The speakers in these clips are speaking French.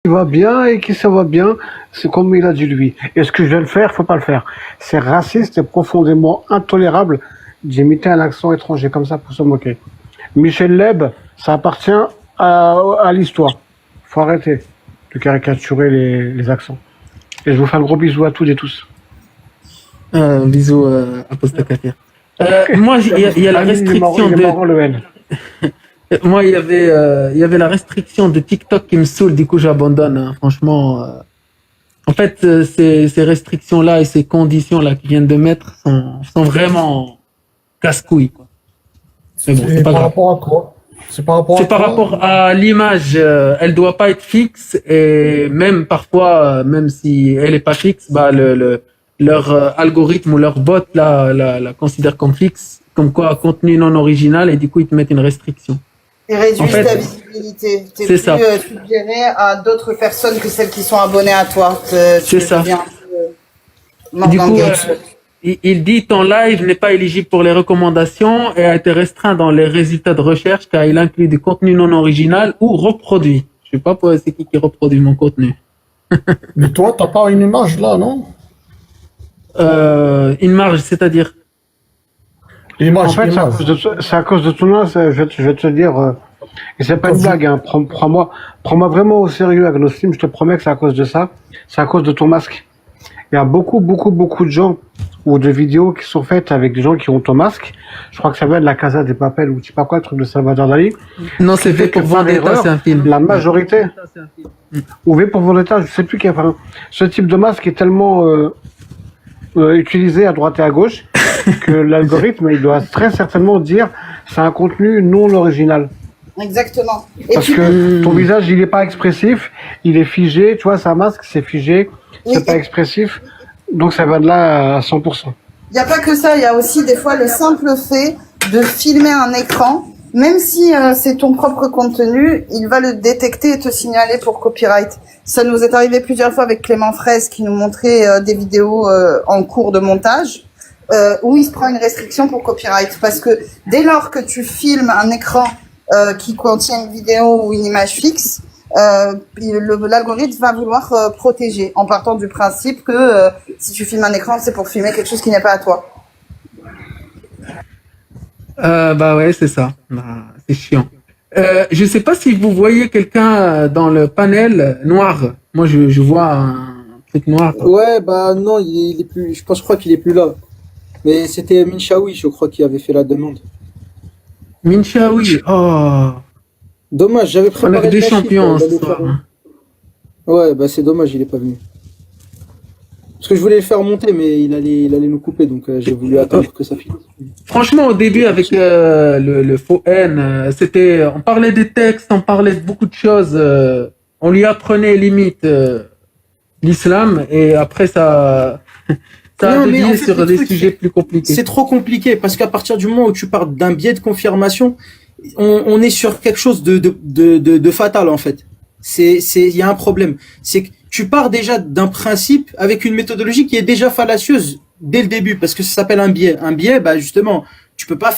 va bien et qui ça va bien, c'est comme il a dit lui. Et ce que je viens de faire, faut pas le faire. C'est raciste et profondément intolérable d'imiter un accent étranger comme ça pour se moquer. Michel Leb, ça appartient à l'histoire. Faut arrêter de caricaturer les accents. Et je vous fais un gros bisou à toutes et tous. Bisous à Posta Kafir. Moi, il y a la restriction il est de. marrant, le N. Moi, il y avait la restriction de TikTok qui me saoule, du coup, j'abandonne, hein. Franchement, en fait, ces restrictions-là et ces conditions-là qu'ils viennent de mettre sont vraiment casse-couilles, quoi. Mais bon, c'est C'est pas par grave. rapport à quoi? C'est par rapport à C'est par quoi? rapport à l'image, elle doit pas être fixe et même parfois, même si elle est pas fixe, bah leur algorithme ou leur bot la considère comme fixe, comme quoi contenu non original et du coup ils te mettent une restriction. Et En réduisent fait, ta visibilité. T'es c'est plus ça, suggéré à d'autres personnes que celles qui sont abonnées à toi. c'est Tu ça. deviens mort Du dans le coup, game. il dit ton live n'est pas éligible pour les recommandations et a été restreint dans les résultats de recherche car il inclut du contenu non original ou reproduit. Je sais pas c'est qui reproduit mon contenu. Mais toi, t'as pas une image là, non? Une marge, c'est-à-dire. En Image, fait, image. c'est à cause de ton nom, je vais te dire, et c'est pas une blague, hein, prends-moi vraiment au sérieux, Agnostim, je te promets que c'est à cause de ça, c'est à cause de ton masque. Il y a beaucoup de gens, ou de vidéos qui sont faites avec des gens qui ont ton masque. Je crois que ça vient de la Casa des Papel, ou je sais pas quoi, le truc de Salvador Dali. Non, Ce c'est qui fait V que pour par Vendetta, erreur, c'est un film. la majorité, ou V pour Vendetta, je sais plus qui, enfin, ce type de masque est tellement, utilisé à droite et à gauche, que l'algorithme, il doit très certainement dire c'est un contenu non original. Exactement. Et Parce puis, que ton visage, il est pas expressif, il est figé, tu vois, c'est un masque, c'est figé, oui, c'est pas expressif, donc ça va de là à 100%. il n'y a pas que ça, il y a aussi des fois le simple fait de filmer un écran, même si c'est ton propre contenu, il va le détecter et te signaler pour copyright. Ça nous est arrivé plusieurs fois avec Clément Fraisse qui nous montrait des vidéos en cours de montage où il se prend une restriction pour copyright. Parce que dès lors que tu filmes un écran qui contient une vidéo ou une image fixe, l'algorithme va vouloir protéger en partant du principe que si tu filmes un écran, c'est pour filmer quelque chose qui n'est pas à toi. Bah ouais, c'est ça. Bah, c'est chiant. Je sais pas si vous voyez quelqu'un dans le panel noir. Moi, je vois un truc noir. Ouais, bah non, il est plus. Je crois qu'il est plus là. Mais c'était Minchaoui, je crois, qui avait fait la demande. Minchaoui. Oh, Dommage, j'avais on a préparé que le des machine, champions il ce allait soir, faire- hein. Ouais, bah c'est dommage, il est pas venu. Parce que je voulais le faire monter, mais il allait nous couper, donc j'ai voulu attendre que ça finisse. Franchement, au début, avec le faux N, on parlait des textes, on parlait de beaucoup de choses. On lui apprenait limite l'islam et après ça, ça a Non, mais dévié en fait, sur le des truc, sujets plus compliqués. c'est trop compliqué, parce qu'à partir du moment où tu parles d'un biais de confirmation, on est sur quelque chose de fatal, en fait. Il y a un problème. C'est que tu pars déjà d'un principe avec une méthodologie qui est déjà fallacieuse dès le début, parce que ça s'appelle un biais. Un biais, bah, justement, tu peux pas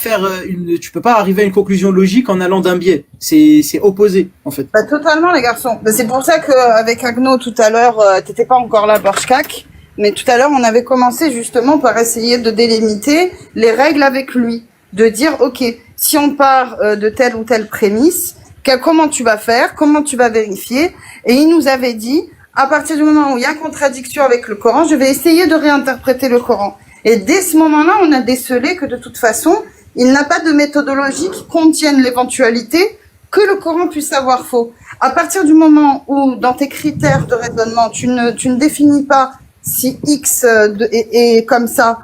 arriver à une conclusion logique en allant d'un biais. C'est opposé, en fait. Bah, totalement, les garçons. Bah, c'est pour ça qu'avec Agno, tout à l'heure, t'étais pas encore là, Borchkak, mais tout à l'heure, on avait commencé justement par essayer de délimiter les règles avec lui. De dire, OK, si on part de telle ou telle prémisse, comment tu vas faire, comment tu vas vérifier. Et il nous avait dit, à partir du moment où il y a contradiction avec le Coran, je vais essayer de réinterpréter le Coran. Et dès ce moment-là, on a décelé que de toute façon, il n'a pas de méthodologie qui contienne l'éventualité que le Coran puisse avoir faux. À partir du moment où, dans tes critères de raisonnement, tu ne définis pas si X est comme ça,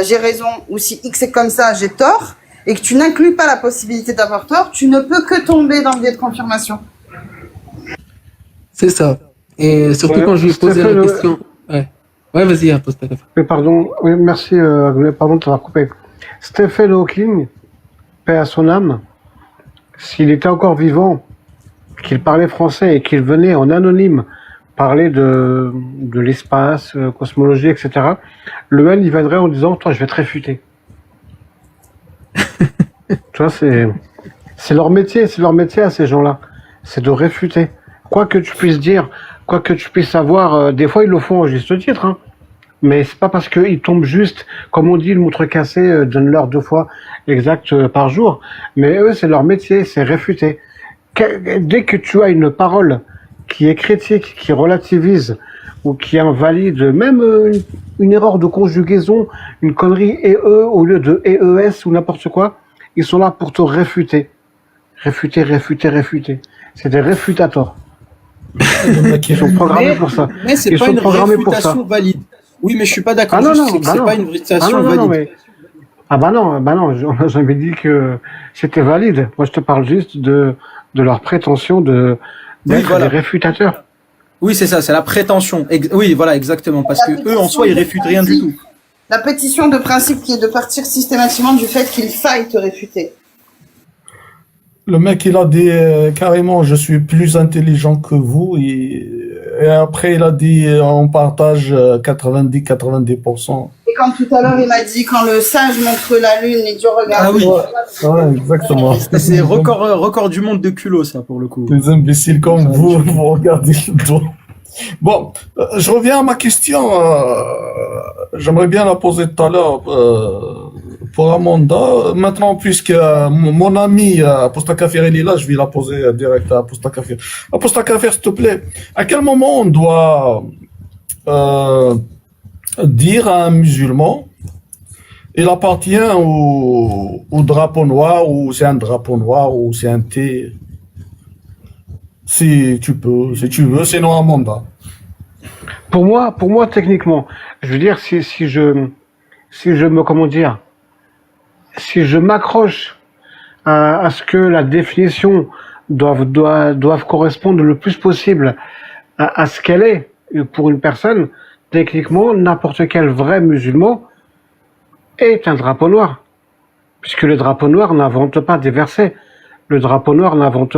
j'ai raison, ou si X est comme ça, j'ai tort, et que tu n'inclus pas la possibilité d'avoir tort, tu ne peux que tomber dans le biais de confirmation. C'est ça. Et surtout Ouais, quand je lui posais Stéphane, la question. Ouais, ouais, vas-y, impose ta question. Oui, pardon, oui, merci, pardon de t'avoir coupé. Stephen Hawking, paix à son âme, s'il était encore vivant, qu'il parlait français et qu'il venait en anonyme parler de l'espace, cosmologie, etc., le N, il viendrait en disant, toi, je vais te réfuter. Tu vois, c'est leur métier à ces gens-là. C'est de réfuter. Quoi que tu puisses dire, quoi que tu puisses savoir, des fois ils le font en juste titre, hein. Mais c'est pas parce qu'ils tombent juste, comme on dit, le montre cassé, donne-leur 2 fois exact par jour. Mais eux, c'est leur métier, c'est réfuter. Dès que tu as une parole qui est critique, qui relativise ou qui invalide même une erreur de conjugaison, une connerie et eux au lieu de EES ou n'importe quoi, ils sont là pour te réfuter. Réfuter. C'est des réfutateurs. Ils sont programmés pour ça. Mais c'est Ils pas sont une programmés pour ça. réfutation valide. Oui, mais je suis pas d'accord. Ah non, Juste, non, c'est que bah c'est non. pas une réfutation valide. Mais... Ah bah non, on a jamais dit que c'était valide. Moi, je te parle juste de leur prétention d'être voilà. des réfutateurs. Oui, c'est ça, c'est la prétention. Oui, voilà, exactement. Parce que eux, en soi, ils réfutent rien du tout. La pétition de principe qui est de partir systématiquement du fait qu'il faille te réfuter. Le mec, il a dit carrément, je suis plus intelligent que vous. Et après, il a dit, on partage 90%. Et quand tout à l'heure, il m'a dit, quand le sage montre la lune et Dieu regarde. Ah oui. Ouais, exactement. C'est record du monde de culot, ça, pour le coup. Les imbéciles comme vous, vous regardez le doigt. Bon, je reviens à ma question. J'aimerais bien la poser tout à l'heure pour Amanda. Maintenant, puisque mon ami Aposta Kafir il est là, je vais la poser direct à Aposta Kafir. Aposta Kafir, s'il te plaît, à quel moment on doit dire à un musulman il appartient au drapeau noir, ou c'est un drapeau noir, ou c'est un thé? Si tu peux, si tu veux, sinon Amanda. Pour moi, techniquement, je veux dire, si je m'accroche à ce que la définition doive correspondre le plus possible à ce qu'elle est pour une personne, techniquement, n'importe quel vrai musulman est un drapeau noir. Puisque le drapeau noir n'invente pas des versets. Le drapeau noir n'invente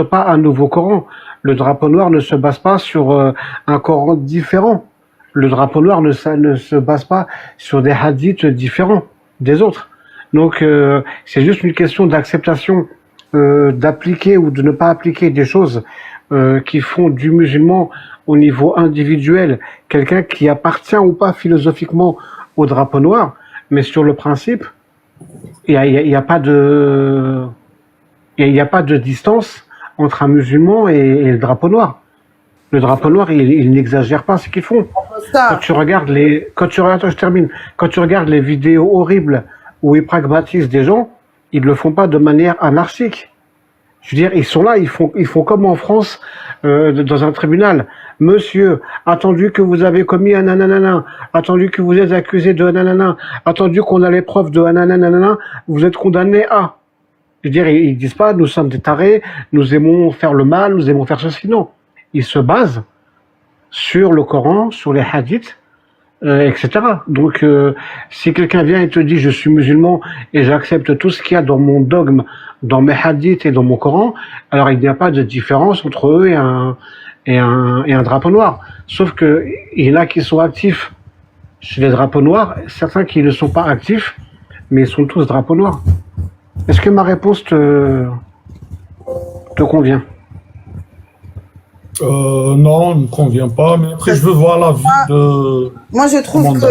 pas un nouveau Coran. Le drapeau noir ne se base pas sur un Coran différent. Le drapeau noir ne se base pas sur des hadiths différents des autres. Donc c'est juste une question d'acceptation, d'appliquer ou de ne pas appliquer des choses qui font du musulman au niveau individuel quelqu'un qui appartient ou pas philosophiquement au drapeau noir. Mais sur le principe, il y a pas de distance entre un musulman et le drapeau noir. Le drapeau noir, il n'exagère pas ce qu'ils font. Quand tu regardes les vidéos horribles où ils pragmatisent des gens, ils le font pas de manière anarchique. Je veux dire, ils sont là, ils font comme en France, dans un tribunal. Monsieur, attendu que vous avez commis un nanana, attendu que vous êtes accusé de nanana, attendu qu'on a les preuves de nanana, vous êtes condamné à. Je veux dire, ils disent pas, nous sommes des tarés, nous aimons faire le mal, nous aimons faire ceci. Non. Ils se basent sur le Coran, sur les hadiths, etc. Donc, si quelqu'un vient et te dit, je suis musulman et j'accepte tout ce qu'il y a dans mon dogme, dans mes hadiths et dans mon Coran, alors il n'y a pas de différence entre eux et un drapeau noir. Sauf que il y en a qui sont actifs chez les drapeaux noirs, certains qui ne sont pas actifs, mais ils sont tous drapeaux noirs. Est-ce que ma réponse te convient? Non, elle ne me convient pas, mais après je veux voir la vie de... Moi, je trouve Amanda.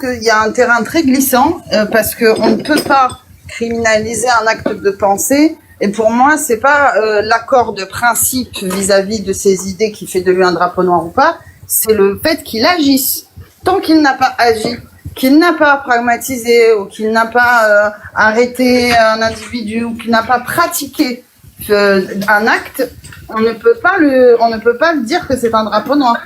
qu'il y a un terrain très glissant, parce que on ne peut pas criminaliser un acte de pensée. Et pour moi, c'est pas l'accord de principe vis-à-vis de ses idées qui fait de lui un drapeau noir ou pas, c'est le fait qu'il agisse. Tant qu'il n'a pas agi, qu'il n'a pas pragmatisé, ou qu'il n'a pas arrêté un individu, ou qu'il n'a pas pratiqué un acte, on ne peut pas le dire que c'est un drapeau noir.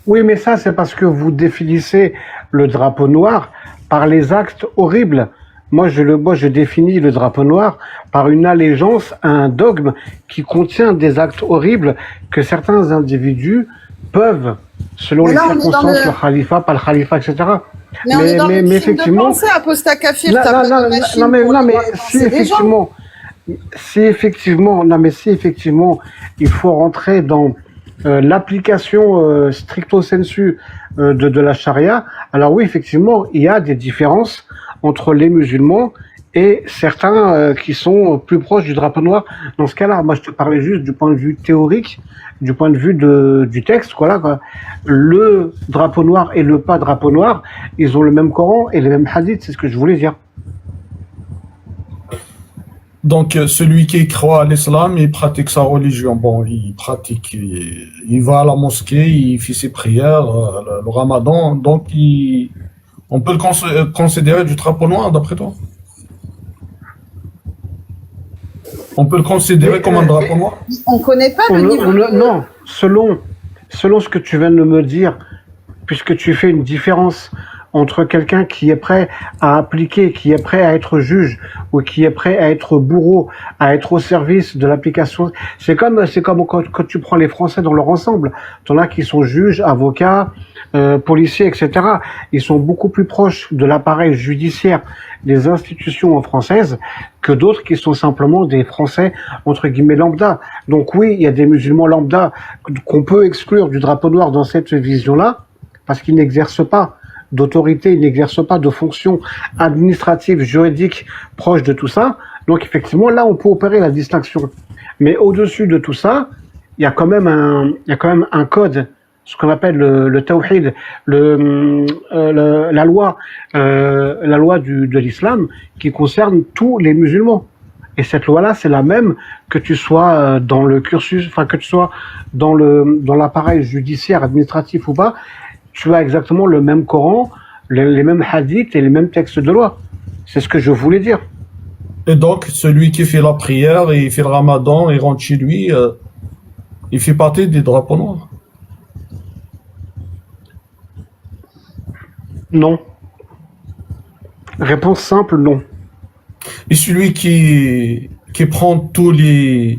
Oui, mais ça, c'est parce que vous définissez le drapeau noir par les actes horribles. Moi, je définis le drapeau noir par une allégeance à un dogme qui contient des actes horribles que certains individus peuvent, selon Mais les là, on est dans circonstances, le- le khalifa, pas le khalifa, etc. Mais on est dans le film effectivement, de pensée, Aposta Kafir, non, t'as non, pas de non, machine non, mais, pour non, mais pouvoir si penser des gens. effectivement, il faut rentrer dans l'application stricto sensu de la charia. Alors oui, effectivement, il y a des différences entre les musulmans et certains qui sont plus proches du drapeau noir. Dans ce cas-là, moi je te parlais juste du point de vue théorique, du point de vue du texte, voilà, quoi. Le drapeau noir et le pas drapeau noir, ils ont le même Coran et les mêmes hadiths, c'est ce que je voulais dire. Donc, celui qui croit à l'islam, il pratique sa religion. Bon, il va à la mosquée, il fait ses prières, le ramadan. Donc, on peut le considérer du drapeau noir, d'après toi? On peut le considérer comme un drapeau noir? On connaît pas le niveau. Non, selon ce que tu viens de me dire, puisque tu fais une différence entre quelqu'un qui est prêt à appliquer, qui est prêt à être juge, ou qui est prêt à être bourreau, à être au service de l'application. C'est comme quand tu prends les Français dans leur ensemble. T'en as qui sont juges, avocats, policiers, etc. Ils sont beaucoup plus proches de l'appareil judiciaire des institutions françaises que d'autres qui sont simplement des Français entre guillemets lambda. Donc oui, il y a des musulmans lambda qu'on peut exclure du drapeau noir dans cette vision-là, parce qu'ils n'exercent pas d'autorité, ils n'exercent pas de fonction administrative, juridique proche de tout ça. Donc effectivement, là, on peut opérer la distinction. Mais au-dessus de tout ça, il y a quand même un code, ce qu'on appelle le tawhid, la loi de l'islam qui concerne tous les musulmans. Et cette loi-là, c'est la même que tu sois dans le cursus, enfin que tu sois dans l'appareil judiciaire, administratif ou pas. Tu as exactement le même Coran, les mêmes hadiths et les mêmes textes de loi. C'est ce que je voulais dire. Et donc, celui qui fait la prière, et il fait le ramadan, il rentre chez lui, il fait partie des drapeaux noirs. Non. Réponse simple, non. Et celui qui prend tous les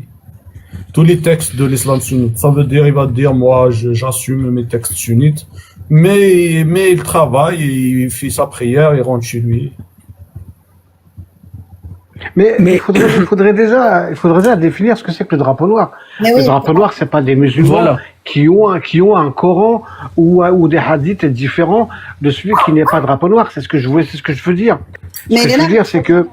textes de l'islam sunnite, ça veut dire, il va dire, moi, j'assume mes textes sunnites, mais il travaille, il fait sa prière, il rentre chez lui. Mais il faudrait déjà définir ce que c'est que le drapeau noir. Mais oui. Le drapeau noir, c'est pas des musulmans Voilà. qui ont un Coran ou des hadiths différents de celui qui n'est pas drapeau noir. C'est ce que je veux dire. Mais Ce que je Léna, veux dire, c'est que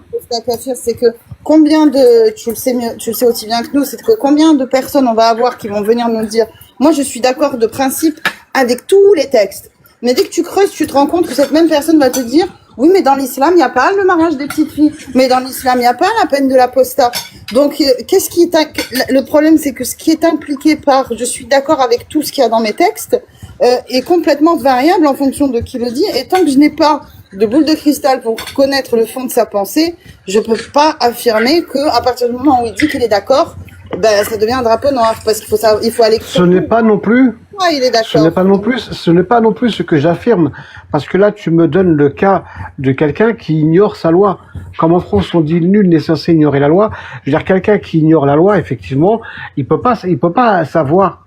c'est que combien de, tu le sais aussi bien que nous, c'est que combien de personnes on va avoir qui vont venir nous dire, moi je suis d'accord de principe avec tous les textes. Mais dès que tu creuses, tu te rends compte que cette même personne va te dire, oui, mais dans l'islam, il n'y a pas le mariage des petites filles. Mais dans l'islam, il n'y a pas la peine de l'apostat. Donc, le problème, c'est que ce qui est impliqué par, je suis d'accord avec tout ce qu'il y a dans mes textes, est complètement variable en fonction de qui le dit. Et tant que je n'ai pas de boule de cristal pour connaître le fond de sa pensée, je peux pas affirmer que à partir du moment où il dit qu'il est d'accord, ben ça devient un drapeau noir parce qu'il faut aller. ce n'est pas non plus. Ouais, il est d'accord. Ce n'est pas non plus ce que j'affirme, parce que là tu me donnes le cas de quelqu'un qui ignore sa loi. Comme en France on dit nul n'est censé ignorer la loi. Je veux dire, quelqu'un qui ignore la loi, effectivement, il peut pas savoir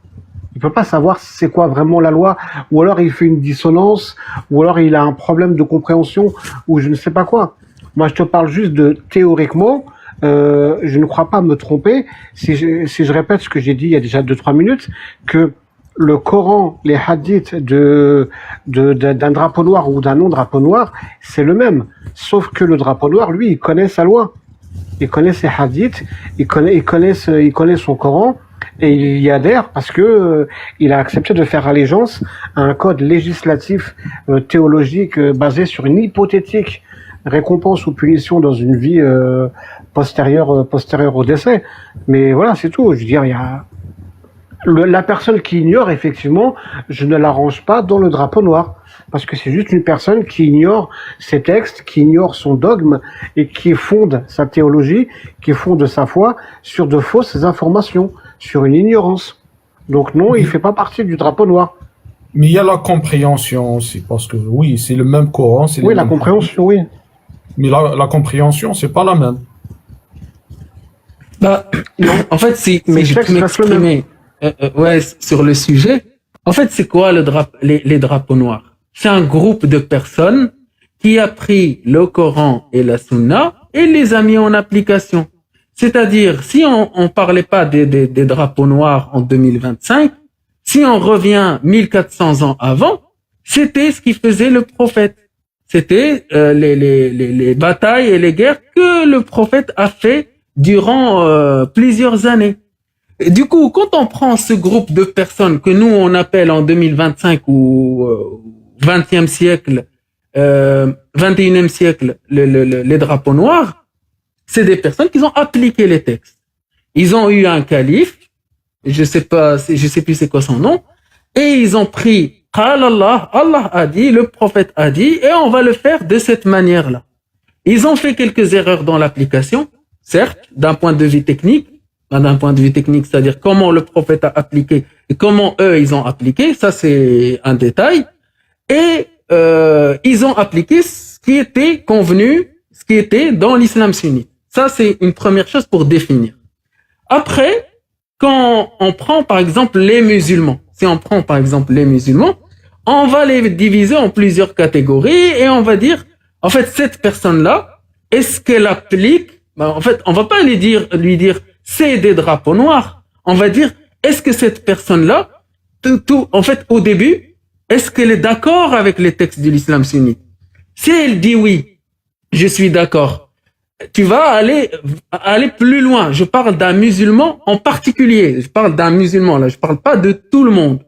c'est quoi vraiment la loi, ou alors il fait une dissonance, ou alors il a un problème de compréhension, ou je ne sais pas quoi. Moi je te parle juste de théoriquement. Je ne crois pas me tromper si je répète ce que j'ai dit il y a déjà 2-3 minutes, que le Coran, les hadiths d'un drapeau noir ou d'un non-drapeau noir, c'est le même. Sauf que le drapeau noir, lui, il connaît sa loi. Il connaît ses hadiths, il connaît son Coran, et il y adhère parce que il a accepté de faire allégeance à un code législatif théologique basé sur une hypothétique récompense ou punition dans une vie postérieure au décès. Mais voilà, c'est tout. Je veux dire, il y a la personne qui ignore, effectivement, je ne l'arrange pas dans le drapeau noir. Parce que c'est juste une personne qui ignore ses textes, qui ignore son dogme et qui fonde sa théologie, qui fonde sa foi sur de fausses informations, sur une ignorance. Donc non, il fait pas partie du drapeau noir. Mais il y a la compréhension aussi, parce que oui, c'est le même Coran. Oui, la compréhension, oui. Mais la compréhension, c'est pas la même. Bah, en fait, si je peux m'exprimer sur le sujet, en fait, c'est quoi les drapeaux noirs? C'est un groupe de personnes qui a pris le Coran et la Sunna et les a mis en application. C'est-à-dire, si on parlait pas des drapeaux noirs en 2025, si on revient 1400 ans avant, c'était ce qui faisait le prophète. c'était les batailles et les guerres que le prophète a fait durant plusieurs années. Et du coup, quand on prend ce groupe de personnes que nous on appelle en 2025 ou 20e siècle, 21e siècle, les drapeaux noirs, c'est des personnes qui ont appliqué les textes. Ils ont eu un calife, je sais plus c'est quoi son nom, et ils ont pris Qal Allah, Allah a dit, le prophète a dit, et on va le faire de cette manière-là. Ils ont fait quelques erreurs dans l'application, certes, d'un point de vue technique, c'est-à-dire comment le prophète a appliqué et comment eux ils ont appliqué, ça c'est un détail. Et ils ont appliqué ce qui était convenu, ce qui était dans l'islam sunnite. Ça c'est une première chose pour définir. Après, quand on prend par exemple les musulmans, on va les diviser en plusieurs catégories et on va dire, en fait, cette personne-là, est-ce qu'elle applique, en fait, on va pas lui dire, c'est des drapeaux noirs. On va dire, est-ce que cette personne-là, en fait, au début, est-ce qu'elle est d'accord avec les textes de l'islam sunnite? Si elle dit oui, je suis d'accord, tu vas aller plus loin. Je parle d'un musulman en particulier. Je parle d'un musulman, là. Je parle pas de tout le monde.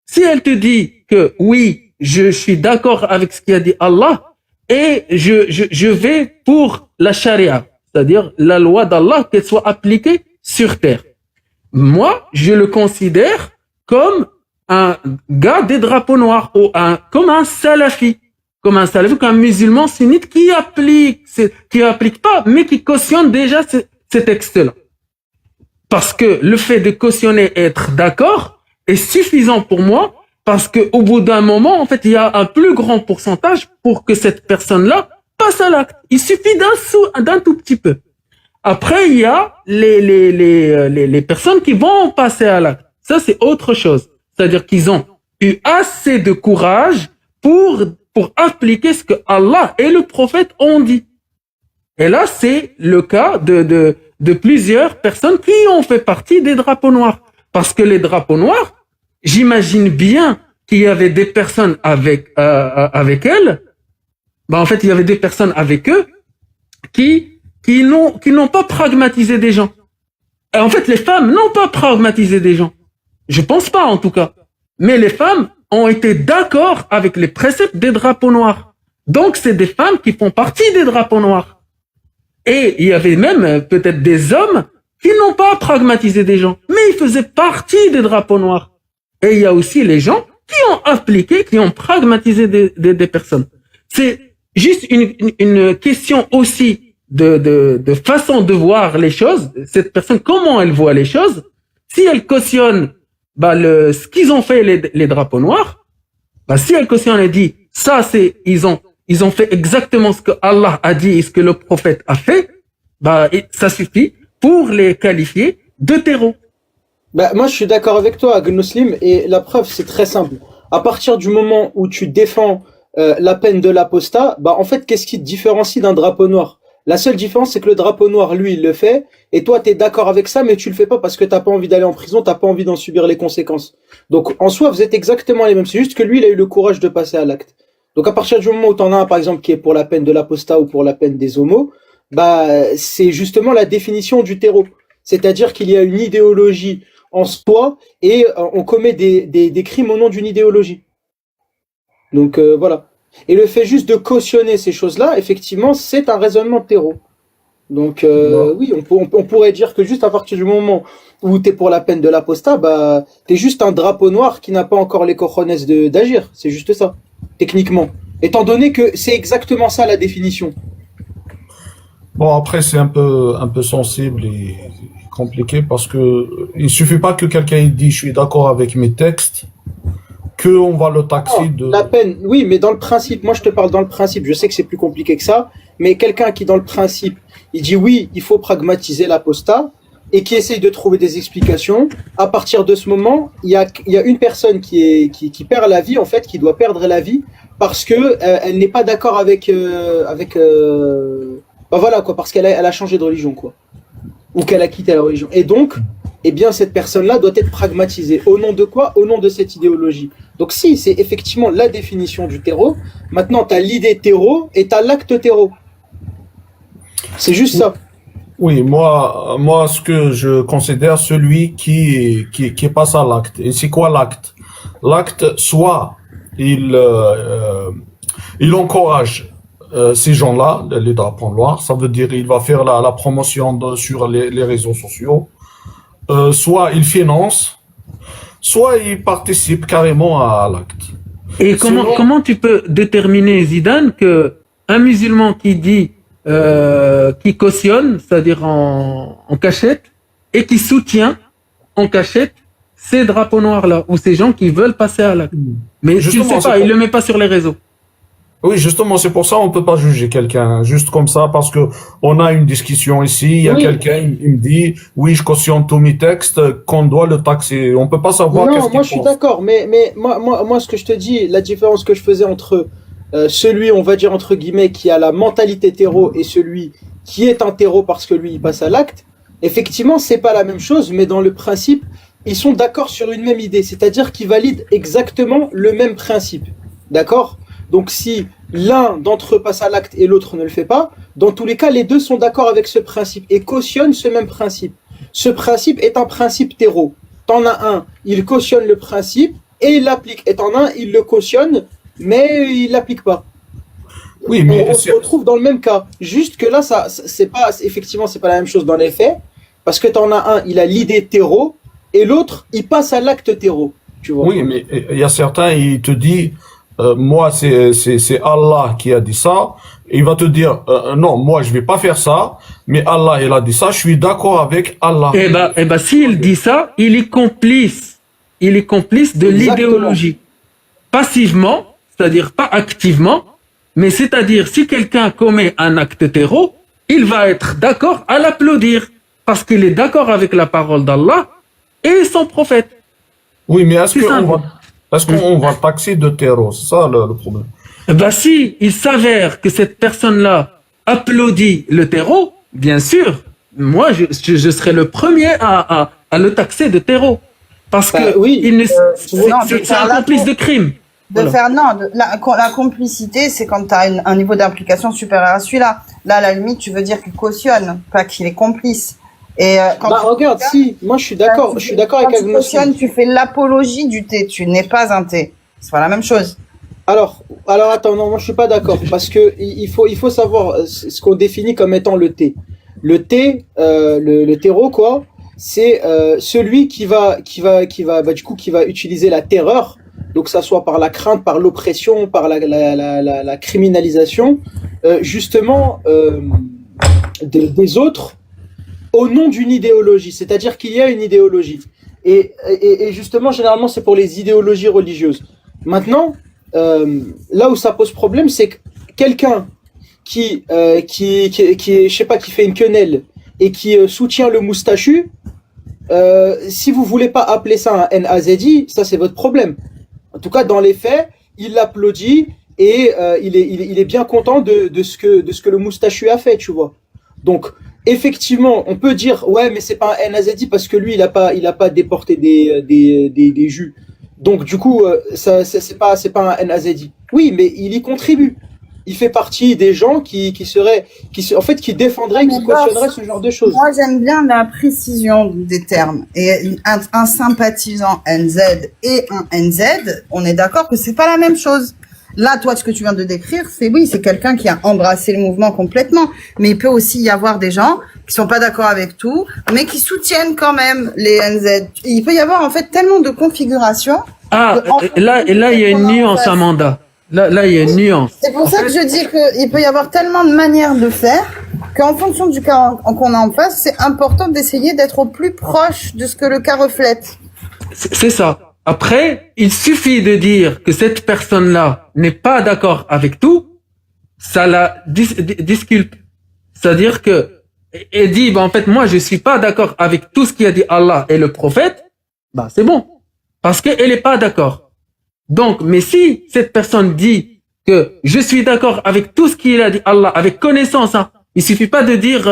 Si elle te dit que oui, je suis d'accord avec ce qu'a dit Allah et je vais pour la charia, c'est-à-dire la loi d'Allah, qu'elle soit appliquée sur terre. Moi, je le considère comme un gars des drapeaux noirs ou comme un salafi, comme un musulman sunnite qui applique pas, mais qui cautionne déjà ces textes-là. Parce que le fait de cautionner et être d'accord est suffisant pour moi, parce que au bout d'un moment, en fait, il y a un plus grand pourcentage pour que cette personne-là passe à l'acte. Il suffit d'un tout petit peu. Après, il y a les personnes qui vont passer à l'acte. Ça, c'est autre chose. C'est-à-dire qu'ils ont eu assez de courage pour appliquer ce que Allah et le prophète ont dit. Et là, c'est le cas de plusieurs personnes qui ont fait partie des drapeaux noirs. Parce que les drapeaux noirs, j'imagine bien qu'il y avait des personnes avec elles. En fait, il y avait des personnes avec eux qui n'ont pas pragmatisé des gens. Et en fait, les femmes n'ont pas pragmatisé des gens. Je pense pas, en tout cas. Mais les femmes ont été d'accord avec les préceptes des drapeaux noirs. Donc, c'est des femmes qui font partie des drapeaux noirs. Et il y avait même peut-être des hommes qui n'ont pas pragmatisé des gens, mais ils faisaient partie des drapeaux noirs. Et il y a aussi les gens qui ont appliqué, qui ont pragmatisé des personnes. C'est juste une question aussi de façon de voir les choses. Cette personne, comment elle voit les choses? Si elle cautionne ce qu'ils ont fait les drapeaux noirs, si elle cautionne et dit ça c'est ils ont fait exactement ce que Allah a dit et ce que le prophète a fait, ça suffit pour les qualifier de terreau. Moi, je suis d'accord avec toi, Agnoslim, et la preuve, c'est très simple. À partir du moment où tu défends la peine de l'apostat, en fait, qu'est-ce qui te différencie d'un drapeau noir? La seule différence, c'est que le drapeau noir, lui, il le fait, et toi, t'es d'accord avec ça, mais tu le fais pas parce que t'as pas envie d'aller en prison, t'as pas envie d'en subir les conséquences. Donc, en soi, vous êtes exactement les mêmes. C'est juste que lui, il a eu le courage de passer à l'acte. Donc, à partir du moment où t'en as un, par exemple, qui est pour la peine de l'apostat ou pour la peine des homos, c'est justement la définition du terreau. C'est-à-dire qu'il y a une idéologie en soi et on commet des crimes au nom d'une idéologie. Donc voilà. Et le fait juste de cautionner ces choses-là, effectivement, c'est un raisonnement de terreau. Donc oui, on pourrait dire que juste à partir du moment où t'es pour la peine de l'apostat, t'es juste un drapeau noir qui n'a pas encore les cojones d'agir. C'est juste ça, techniquement. Étant donné que c'est exactement ça la définition. Bon, après, c'est un peu sensible et compliqué parce que il suffit pas que quelqu'un dit je suis d'accord avec mes textes, qu'on va le taxer de... La peine, oui, mais dans le principe, moi je te parle dans le principe, je sais que c'est plus compliqué que ça, mais quelqu'un qui dans le principe, il dit oui, il faut pragmatiser l'apostat, et qui essaye de trouver des explications, à partir de ce moment, il y a une personne qui perd la vie, en fait, qui doit perdre la vie, parce que elle n'est pas d'accord avec voilà quoi, parce qu'elle a changé de religion quoi, ou qu'elle a quitté la religion. Et donc, eh bien cette personne-là doit être pragmatisée. Au nom de quoi? Au nom de cette idéologie. Donc si, c'est effectivement la définition du terreau. Maintenant, tu as l'idée terreau et tu as l'acte terreau. C'est juste ça. Oui, moi, ce que je considère celui qui passe à l'acte. Et c'est quoi l'acte? L'acte, soit il encourage ces gens-là, les drapons noirs, ça veut dire il va faire la promotion sur les réseaux sociaux, soit il finance, soit il participe carrément à l'acte. Et comment tu peux déterminer, Zidane, que un musulman qui dit, qui cautionne, c'est-à-dire en cachette, et qui soutient en cachette ces drapeaux noirs-là, ou ces gens qui veulent passer à l'acte. Mais tu ne sais pas, il le met pas sur les réseaux. Oui, justement, c'est pour ça on peut pas juger quelqu'un juste comme ça parce que on a une discussion ici, il y a quelqu'un, il me dit, oui, je cautionne tous mes textes, qu'on doit le taxer. On peut pas savoir qu'est-ce qu'il pense. Moi je suis d'accord, mais moi ce que je te dis, la différence que je faisais entre celui, on va dire entre guillemets, qui a la mentalité terreau et celui qui est un terreau parce que lui il passe à l'acte, effectivement, c'est pas la même chose, mais dans le principe, ils sont d'accord sur une même idée, c'est-à-dire qu'ils valident exactement le même principe. D'accord ? Donc si l'un d'entre eux passe à l'acte et l'autre ne le fait pas, dans tous les cas, les deux sont d'accord avec ce principe et cautionnent ce même principe. Ce principe est un principe terreau. T'en as un, il cautionne le principe et il l'applique. Et t'en as un, il le cautionne, mais il l'applique pas. Oui, mais on se retrouve dans le même cas. Juste que là, c'est pas la même chose dans les faits, parce que t'en as un, il a l'idée terreau, et l'autre, il passe à l'acte terreau. Tu vois. Oui, mais il y a certains, il te dit, moi, c'est Allah qui a dit ça. Et il va te dire, non, moi, je vais pas faire ça, mais Allah, il a dit ça, je suis d'accord avec Allah. Eh ben, s'il dit ça, il est complice. Il est complice de l'idéologie. Passivement, c'est-à-dire pas activement, mais c'est-à-dire si quelqu'un commet un acte terreau, il va être d'accord à l'applaudir, parce qu'il est d'accord avec la parole d'Allah et son prophète. Oui, mais est-ce qu'on va taxer de terreau? C'est ça le problème. Ben si il s'avère que cette personne-là applaudit le terreau, bien sûr, moi je serai le premier à le taxer de terreau. Parce que c'est un complice de crime. La complicité, c'est quand tu as un niveau d'implication supérieur à celui-là. Là, à la limite, tu veux dire qu'il cautionne, pas qu'il est complice. Et regarde, moi je suis d'accord avec Agnostic. Tu cautionnes, tu fais l'apologie du thé, tu n'es pas un thé. C'est pas la même chose. Alors attends, non, moi je suis pas d'accord parce que il faut savoir ce qu'on définit comme étant le thé. Le thé, le terreau quoi, c'est celui qui va utiliser la terreur. Donc ça soit par la crainte, par l'oppression, par la criminalisation, justement des autres au nom d'une idéologie. C'est-à-dire qu'il y a une idéologie. Et justement, généralement, c'est pour les idéologies religieuses. Maintenant, là où ça pose problème, c'est que quelqu'un qui je sais pas, qui fait une quenelle et qui soutient le moustachu, si vous voulez pas appeler ça un NAZI, ça c'est votre problème. En tout cas, dans les faits, il l'applaudit et il est bien content de ce que le moustachu a fait, tu vois. Donc, effectivement, on peut dire ouais, mais c'est pas un NAZI parce que lui, il a pas déporté des Juifs. Donc, du coup, ça c'est pas un NAZI. Oui, mais il y contribue. Il fait partie des gens qui défendraient, qui cautionneraient ce genre de choses. Moi, j'aime bien la précision des termes. Et un sympathisant NZ et un NZ, on est d'accord que c'est pas la même chose. Là, toi, ce que tu viens de décrire, c'est quelqu'un qui a embrassé le mouvement complètement. Mais il peut aussi y avoir des gens qui sont pas d'accord avec tout, mais qui soutiennent quand même les NZ. Il peut y avoir, en fait, tellement de configurations. Là, il y a une nuance, Amanda. Là, il y a une nuance. C'est pour ça que je dis qu'il peut y avoir tellement de manières de faire qu'en fonction du cas qu'on a en face, c'est important d'essayer d'être au plus proche de ce que le cas reflète. C'est ça. Après, il suffit de dire que cette personne-là n'est pas d'accord avec tout, ça la disculpe. C'est-à-dire que, elle dit, en fait, moi, je suis pas d'accord avec tout ce qu'a dit Allah et le prophète, c'est bon. Parce qu'elle est pas d'accord. Donc, mais si cette personne dit que je suis d'accord avec tout ce qu'il a dit Allah, avec connaissance, il suffit pas de dire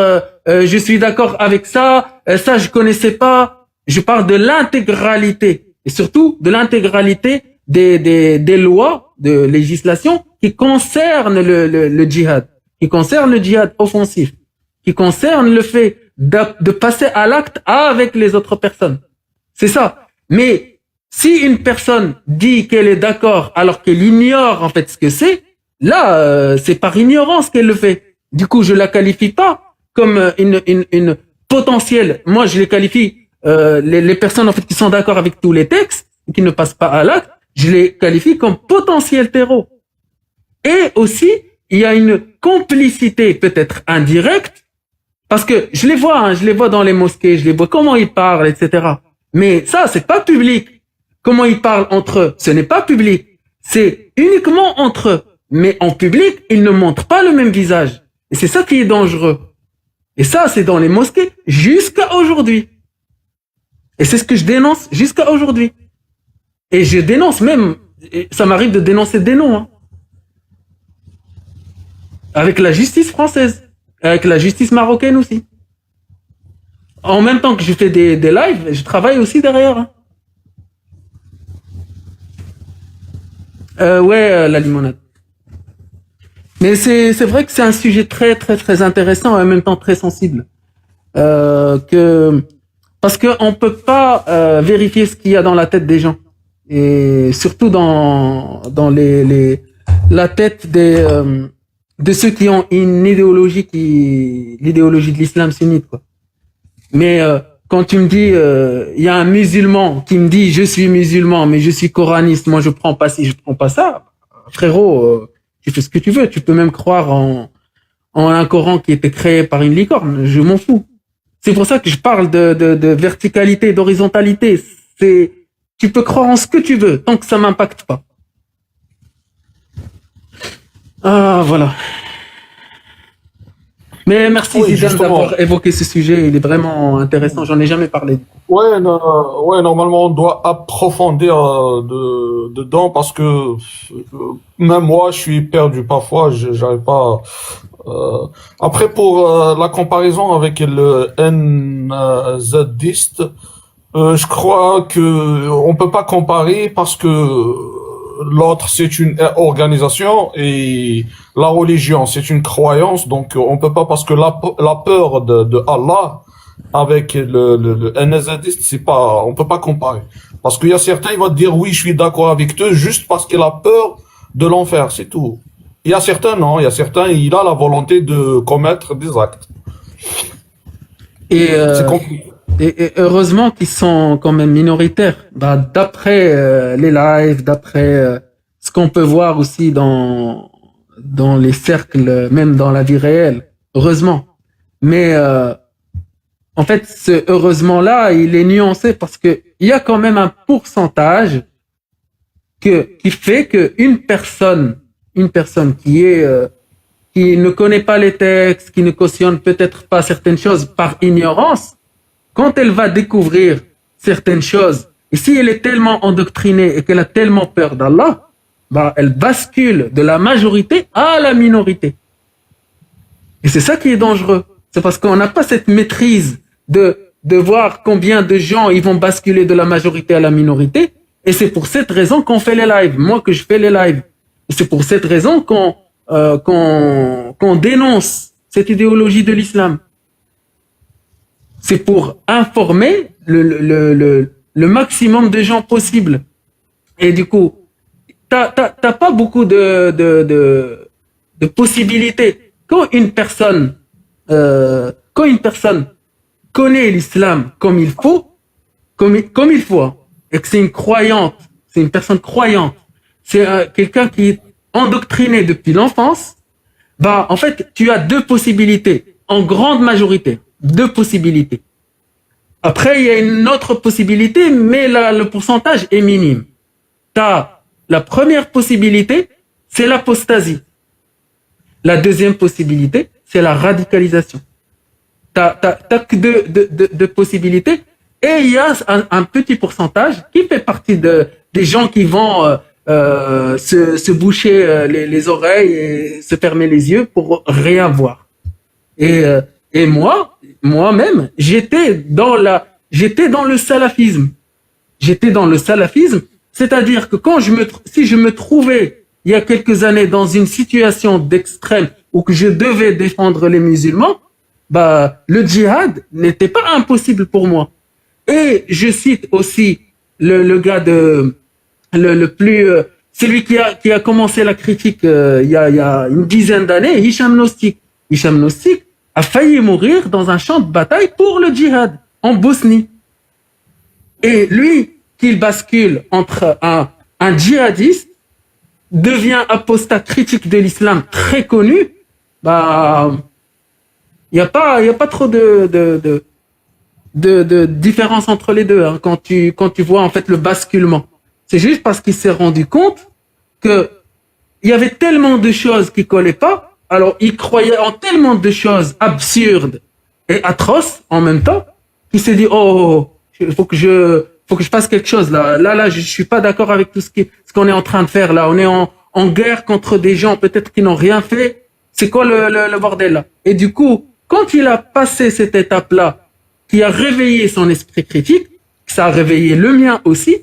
je suis d'accord avec ça, je connaissais pas. Je parle de l'intégralité et surtout de l'intégralité des lois, de législation qui concernent le djihad, qui concernent le djihad offensif, qui concernent le fait de passer à l'acte avec les autres personnes. C'est ça. Mais si une personne dit qu'elle est d'accord alors qu'elle ignore en fait ce que c'est, là, c'est par ignorance qu'elle le fait. Du coup, je la qualifie pas comme une potentielle. Moi, je les qualifie les personnes en fait qui sont d'accord avec tous les textes, qui ne passent pas à l'acte, je les qualifie comme potentiels terreaux. Et aussi, il y a une complicité peut-être indirecte, parce que je les vois dans les mosquées, je les vois comment ils parlent, etc. Mais ça, c'est pas public. Comment ils parlent entre eux, ce n'est pas public. C'est uniquement entre eux. Mais en public, ils ne montrent pas le même visage. Et c'est ça qui est dangereux. Et ça, c'est dans les mosquées jusqu'à aujourd'hui. Et c'est ce que je dénonce jusqu'à aujourd'hui. Et je dénonce même, ça m'arrive de dénoncer des noms, hein. Avec la justice française, avec la justice marocaine aussi. En même temps que je fais des lives, je travaille aussi derrière, hein. La limonade. Mais c'est vrai que c'est un sujet très très très intéressant et en même temps très sensible. Parce que on peut pas vérifier ce qu'il y a dans la tête des gens, et surtout dans la tête de ceux qui ont une idéologie l'idéologie de l'islam sunnite, quoi. Mais quand tu me dis il y a un musulman qui me dit je suis musulman mais je suis coraniste, moi je prends pas ci, je prends pas ça, frérot, tu fais ce que tu veux, tu peux même croire en un Coran qui était créé par une licorne, je m'en fous. C'est pour ça que je parle de verticalité, d'horizontalité. Tu peux croire en ce que tu veux, tant que ça m'impacte pas. Ah, voilà. Mais merci Oui, Zidane justement. d'avoir évoqué ce sujet, il est vraiment intéressant, j'en ai jamais parlé. Ouais, normalement, on doit approfondir dedans parce que même moi, je suis perdu parfois, j'arrive pas. Après, pour la comparaison avec le NZiste, je crois que on peut pas comparer parce que l'autre c'est une organisation et la religion c'est une croyance, donc on peut pas, parce que la peur de Allah avec le NZiste, c'est pas, on peut pas comparer. Parce qu'il y a certains, ils vont te dire oui, je suis d'accord avec eux juste parce qu'il a peur de l'enfer, c'est tout. Il y a certains, non, il y a certains, il a la volonté de commettre des actes. Et, C'est compliqué. et heureusement qu'ils sont quand même minoritaires. Bah, d'après les lives, d'après ce qu'on peut voir aussi dans les cercles, même dans la vie réelle, heureusement. Mais en fait, ce heureusement-là, il est nuancé parce que il y a quand même un pourcentage qui fait que une personne qui ne connaît pas les textes, qui ne cautionne peut-être pas certaines choses par ignorance, quand elle va découvrir certaines choses, et si elle est tellement endoctrinée et qu'elle a tellement peur d'Allah, bah, elle bascule de la majorité à la minorité. Et c'est ça qui est dangereux. C'est parce qu'on n'a pas cette maîtrise de voir combien de gens ils vont basculer de la majorité à la minorité. Et c'est pour cette raison qu'on fait les lives. Moi, que je fais les lives. Et c'est pour cette raison qu'on dénonce cette idéologie de l'islam. C'est pour informer le maximum de gens possible. Et du coup, t'as pas beaucoup de possibilités. Quand une personne connaît l'islam comme il faut, hein, et que c'est une croyante, c'est une personne croyante, c'est quelqu'un qui est endoctriné depuis l'enfance, bah en fait tu as deux possibilités, en grande majorité, deux possibilités. Après il y a une autre possibilité, mais là le pourcentage est minime. La première possibilité, c'est l'apostasie. La deuxième possibilité, c'est la radicalisation. T'as que deux possibilités, et il y a un petit pourcentage qui fait partie des gens qui vont se boucher les oreilles et se fermer les yeux pour rien voir. Et moi-même, j'étais dans le salafisme. J'étais dans le salafisme C'est-à-dire que si je me trouvais il y a quelques années dans une situation d'extrême où que je devais défendre les musulmans, bah, le djihad n'était pas impossible pour moi. Et je cite aussi le gars celui qui a commencé la critique il y a une dizaine d'années, Hicham Nostik. Hicham Nostik a failli mourir dans un champ de bataille pour le djihad en Bosnie. Et lui, qu'il bascule entre un djihadiste, devient apostat critique de l'islam très connu, bah, il y a pas trop de différence entre les deux, hein, quand tu vois en fait le basculement. C'est juste parce qu'il s'est rendu compte que il y avait tellement de choses qui collaient pas, alors il croyait en tellement de choses absurdes et atroces en même temps, qu'il s'est dit il faut que je fasse quelque chose là, je suis pas d'accord avec tout ce qu'on est en train de faire là, on est en guerre contre des gens peut-être qui n'ont rien fait, c'est quoi le bordel là? Et du coup, quand il a passé cette étape-là, qui a réveillé son esprit critique, ça a réveillé le mien aussi,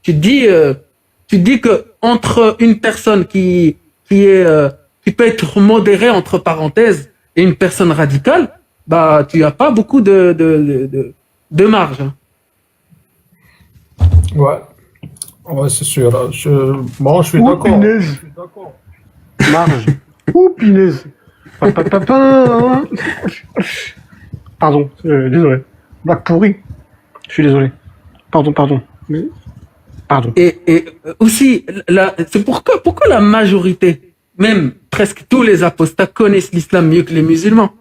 tu te dis que entre une personne qui peut être modérée entre parenthèses et une personne radicale, tu as pas beaucoup de marge. Hein. Ouais, c'est sûr. Je suis Ouh, d'accord. punaise. Marge. Ouh, punaise. Pardon, désolé. Blague pourrie. Je suis désolé. Pardon. Mais... Pardon. Et aussi, c'est pourquoi la majorité, même presque tous les apostats connaissent l'islam mieux que les musulmans.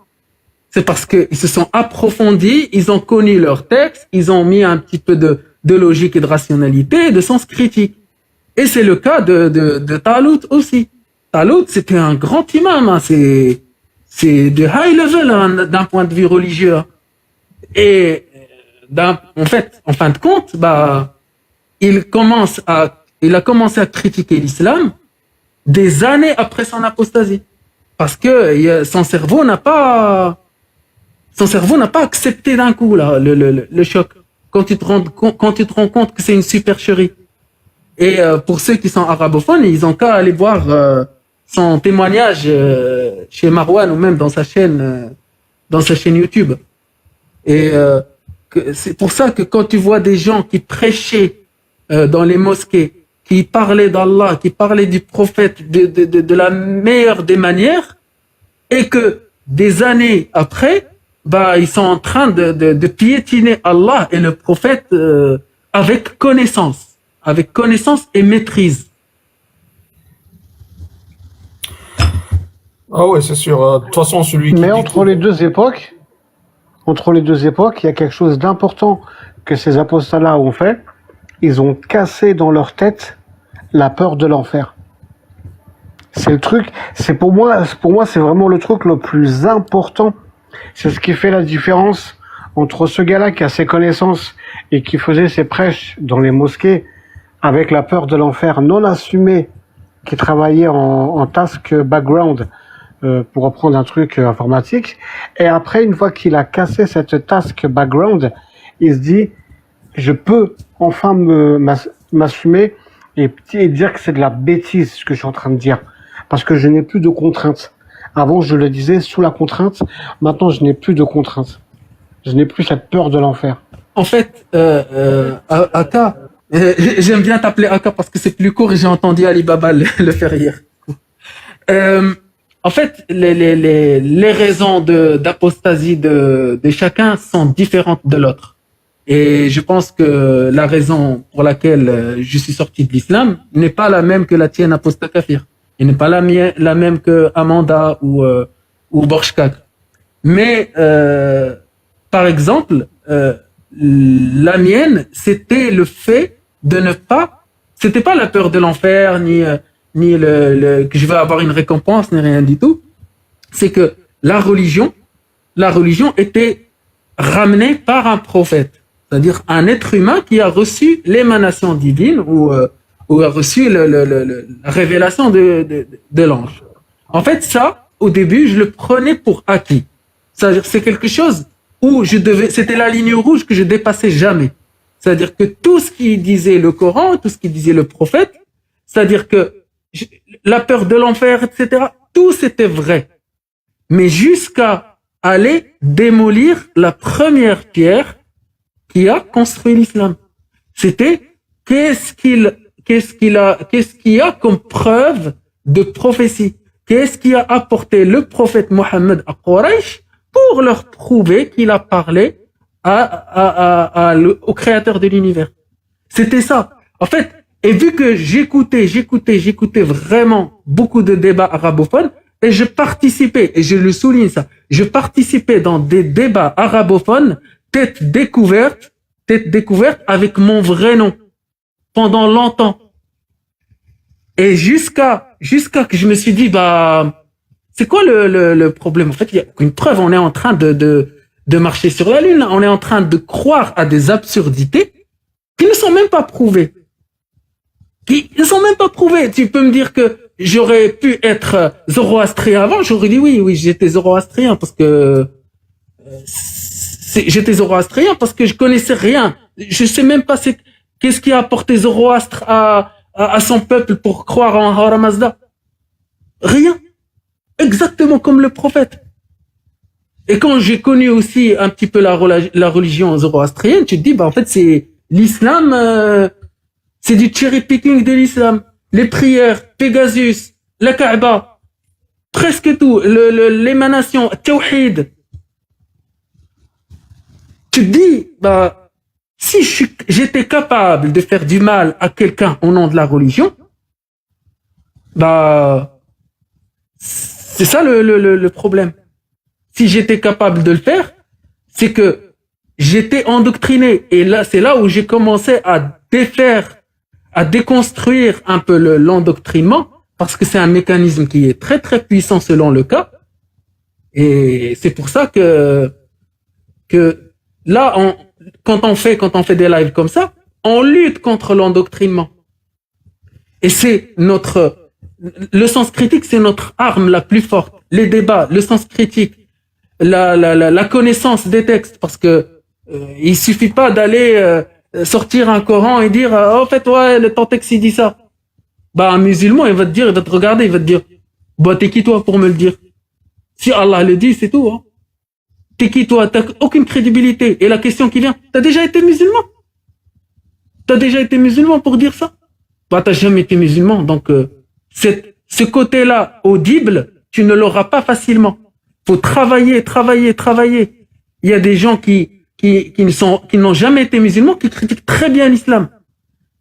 C'est parce qu'ils se sont approfondis, ils ont connu leurs textes, ils ont mis un petit peu de logique et de rationalité, de sens critique. Et c'est le cas de Talut aussi. Talut, c'était un grand imam, hein, c'est de high level hein, d'un point de vue religieux. Et en fin de compte, il a commencé à critiquer l'islam des années après son apostasie, parce que son cerveau n'a pas accepté d'un coup là le choc. Quand tu te rends compte que c'est une supercherie. Et pour ceux qui sont arabophones, ils ont qu'à aller voir son témoignage chez Marwan ou même dans sa chaîne YouTube. Et c'est pour ça que quand tu vois des gens qui prêchaient dans les mosquées, qui parlaient d'Allah, qui parlaient du prophète de la meilleure des manières, et que des années après, ils sont en train de piétiner Allah et le prophète avec connaissance et maîtrise. Ah ouais, c'est sûr. De toute façon, celui qui... Mais entre les deux époques, il y a quelque chose d'important que ces apostats-là ont fait. Ils ont cassé dans leur tête la peur de l'enfer. C'est le truc, pour moi, c'est vraiment le truc le plus important. C'est ce qui fait la différence entre ce gars-là qui a ses connaissances et qui faisait ses prêches dans les mosquées avec la peur de l'enfer non assumée, qui travaillait en task background pour reprendre un truc informatique. Et après, une fois qu'il a cassé cette task background, il se dit, je peux enfin m'assumer et dire que c'est de la bêtise ce que je suis en train de dire. Parce que je n'ai plus de contraintes. Avant, je le disais sous la contrainte. Maintenant, je n'ai plus de contraintes. Je n'ai plus cette peur de l'enfer. En fait, Aka, j'aime bien t'appeler Aka parce que c'est plus court et j'ai entendu Ali Baba le faire hier. En fait, les raisons d'apostasie de chacun sont différentes de l'autre. Et je pense que la raison pour laquelle je suis sorti de l'islam n'est pas la même que la tienne, apostat kafir. Elle n'est pas la même que Amanda ou Borchkak. Mais, par exemple, la mienne, c'était le fait de ne pas, c'était pas la peur de l'enfer, ni que je vais avoir une récompense, ni rien du tout. C'est que la religion était ramenée par un prophète. C'est-à-dire un être humain qui a reçu l'émanation divine ou a reçu la révélation de l'ange. En fait, ça, au début, je le prenais pour acquis. C'est-à-dire, c'est quelque chose où c'était la ligne rouge que je dépassais jamais. C'est-à-dire que tout ce qui disait le Coran, tout ce qui disait le prophète, c'est-à-dire que la peur de l'enfer, etc., tout c'était vrai. Mais jusqu'à aller démolir la première pierre qui a construit l'islam. C'était qu'est-ce qu'il y a comme preuve de prophétie? Qu'est-ce qui a apporté le prophète Mohammed à Quraysh pour leur prouver qu'il a parlé au créateur de l'univers? C'était ça. En fait, et vu que j'écoutais vraiment beaucoup de débats arabophones, et je participais, et je le souligne ça, je participais dans des débats arabophones, tête découverte avec mon vrai nom, pendant longtemps. Et jusqu'à que je me suis dit, c'est quoi le problème? En fait, il y a une preuve, on est en train de marcher sur la lune, on est en train de croire à des absurdités qui ne sont même pas prouvées. Tu peux me dire que j'aurais pu être zoroastrien avant, j'aurais dit oui, j'étais zoroastrien parce que je connaissais rien. Je sais même pas qu'est-ce qui a apporté Zoroastre à son peuple pour croire en Ahura Mazda. Rien. Exactement comme le prophète. Et quand j'ai connu aussi un petit peu la religion zoroastrienne, tu te dis, en fait, c'est l'islam, c'est du cherry picking de l'islam. Les prières, Pégasus, la Kaaba, presque tout, l'émanation, Tawhid. Tu te dis, si j'étais capable de faire du mal à quelqu'un au nom de la religion, c'est ça le problème. Si j'étais capable de le faire, c'est que j'étais endoctriné. Et là, c'est là où j'ai commencé à déconstruire un peu l'endoctrinement, parce que c'est un mécanisme qui est très très puissant selon le cas. Et c'est pour ça que là, quand on fait des lives comme ça, on lutte contre l'endoctrinement. Et le sens critique, c'est notre arme la plus forte. Les débats, le sens critique, la connaissance des textes, parce que il suffit pas d'aller sortir un Coran et dire en fait ton texte il dit ça. Un musulman il va te regarder, il va te dire t'es qui toi pour me le dire? Si Allah le dit, c'est tout. Hein. T'es qui toi? T'as aucune crédibilité. Et la question qui vient, t'as déjà été musulman? T'as déjà été musulman pour dire ça? T'as jamais été musulman, donc ce côté-là audible, tu ne l'auras pas facilement. Faut travailler. Il y a des gens qui n'ont jamais été musulmans, qui critiquent très bien l'islam.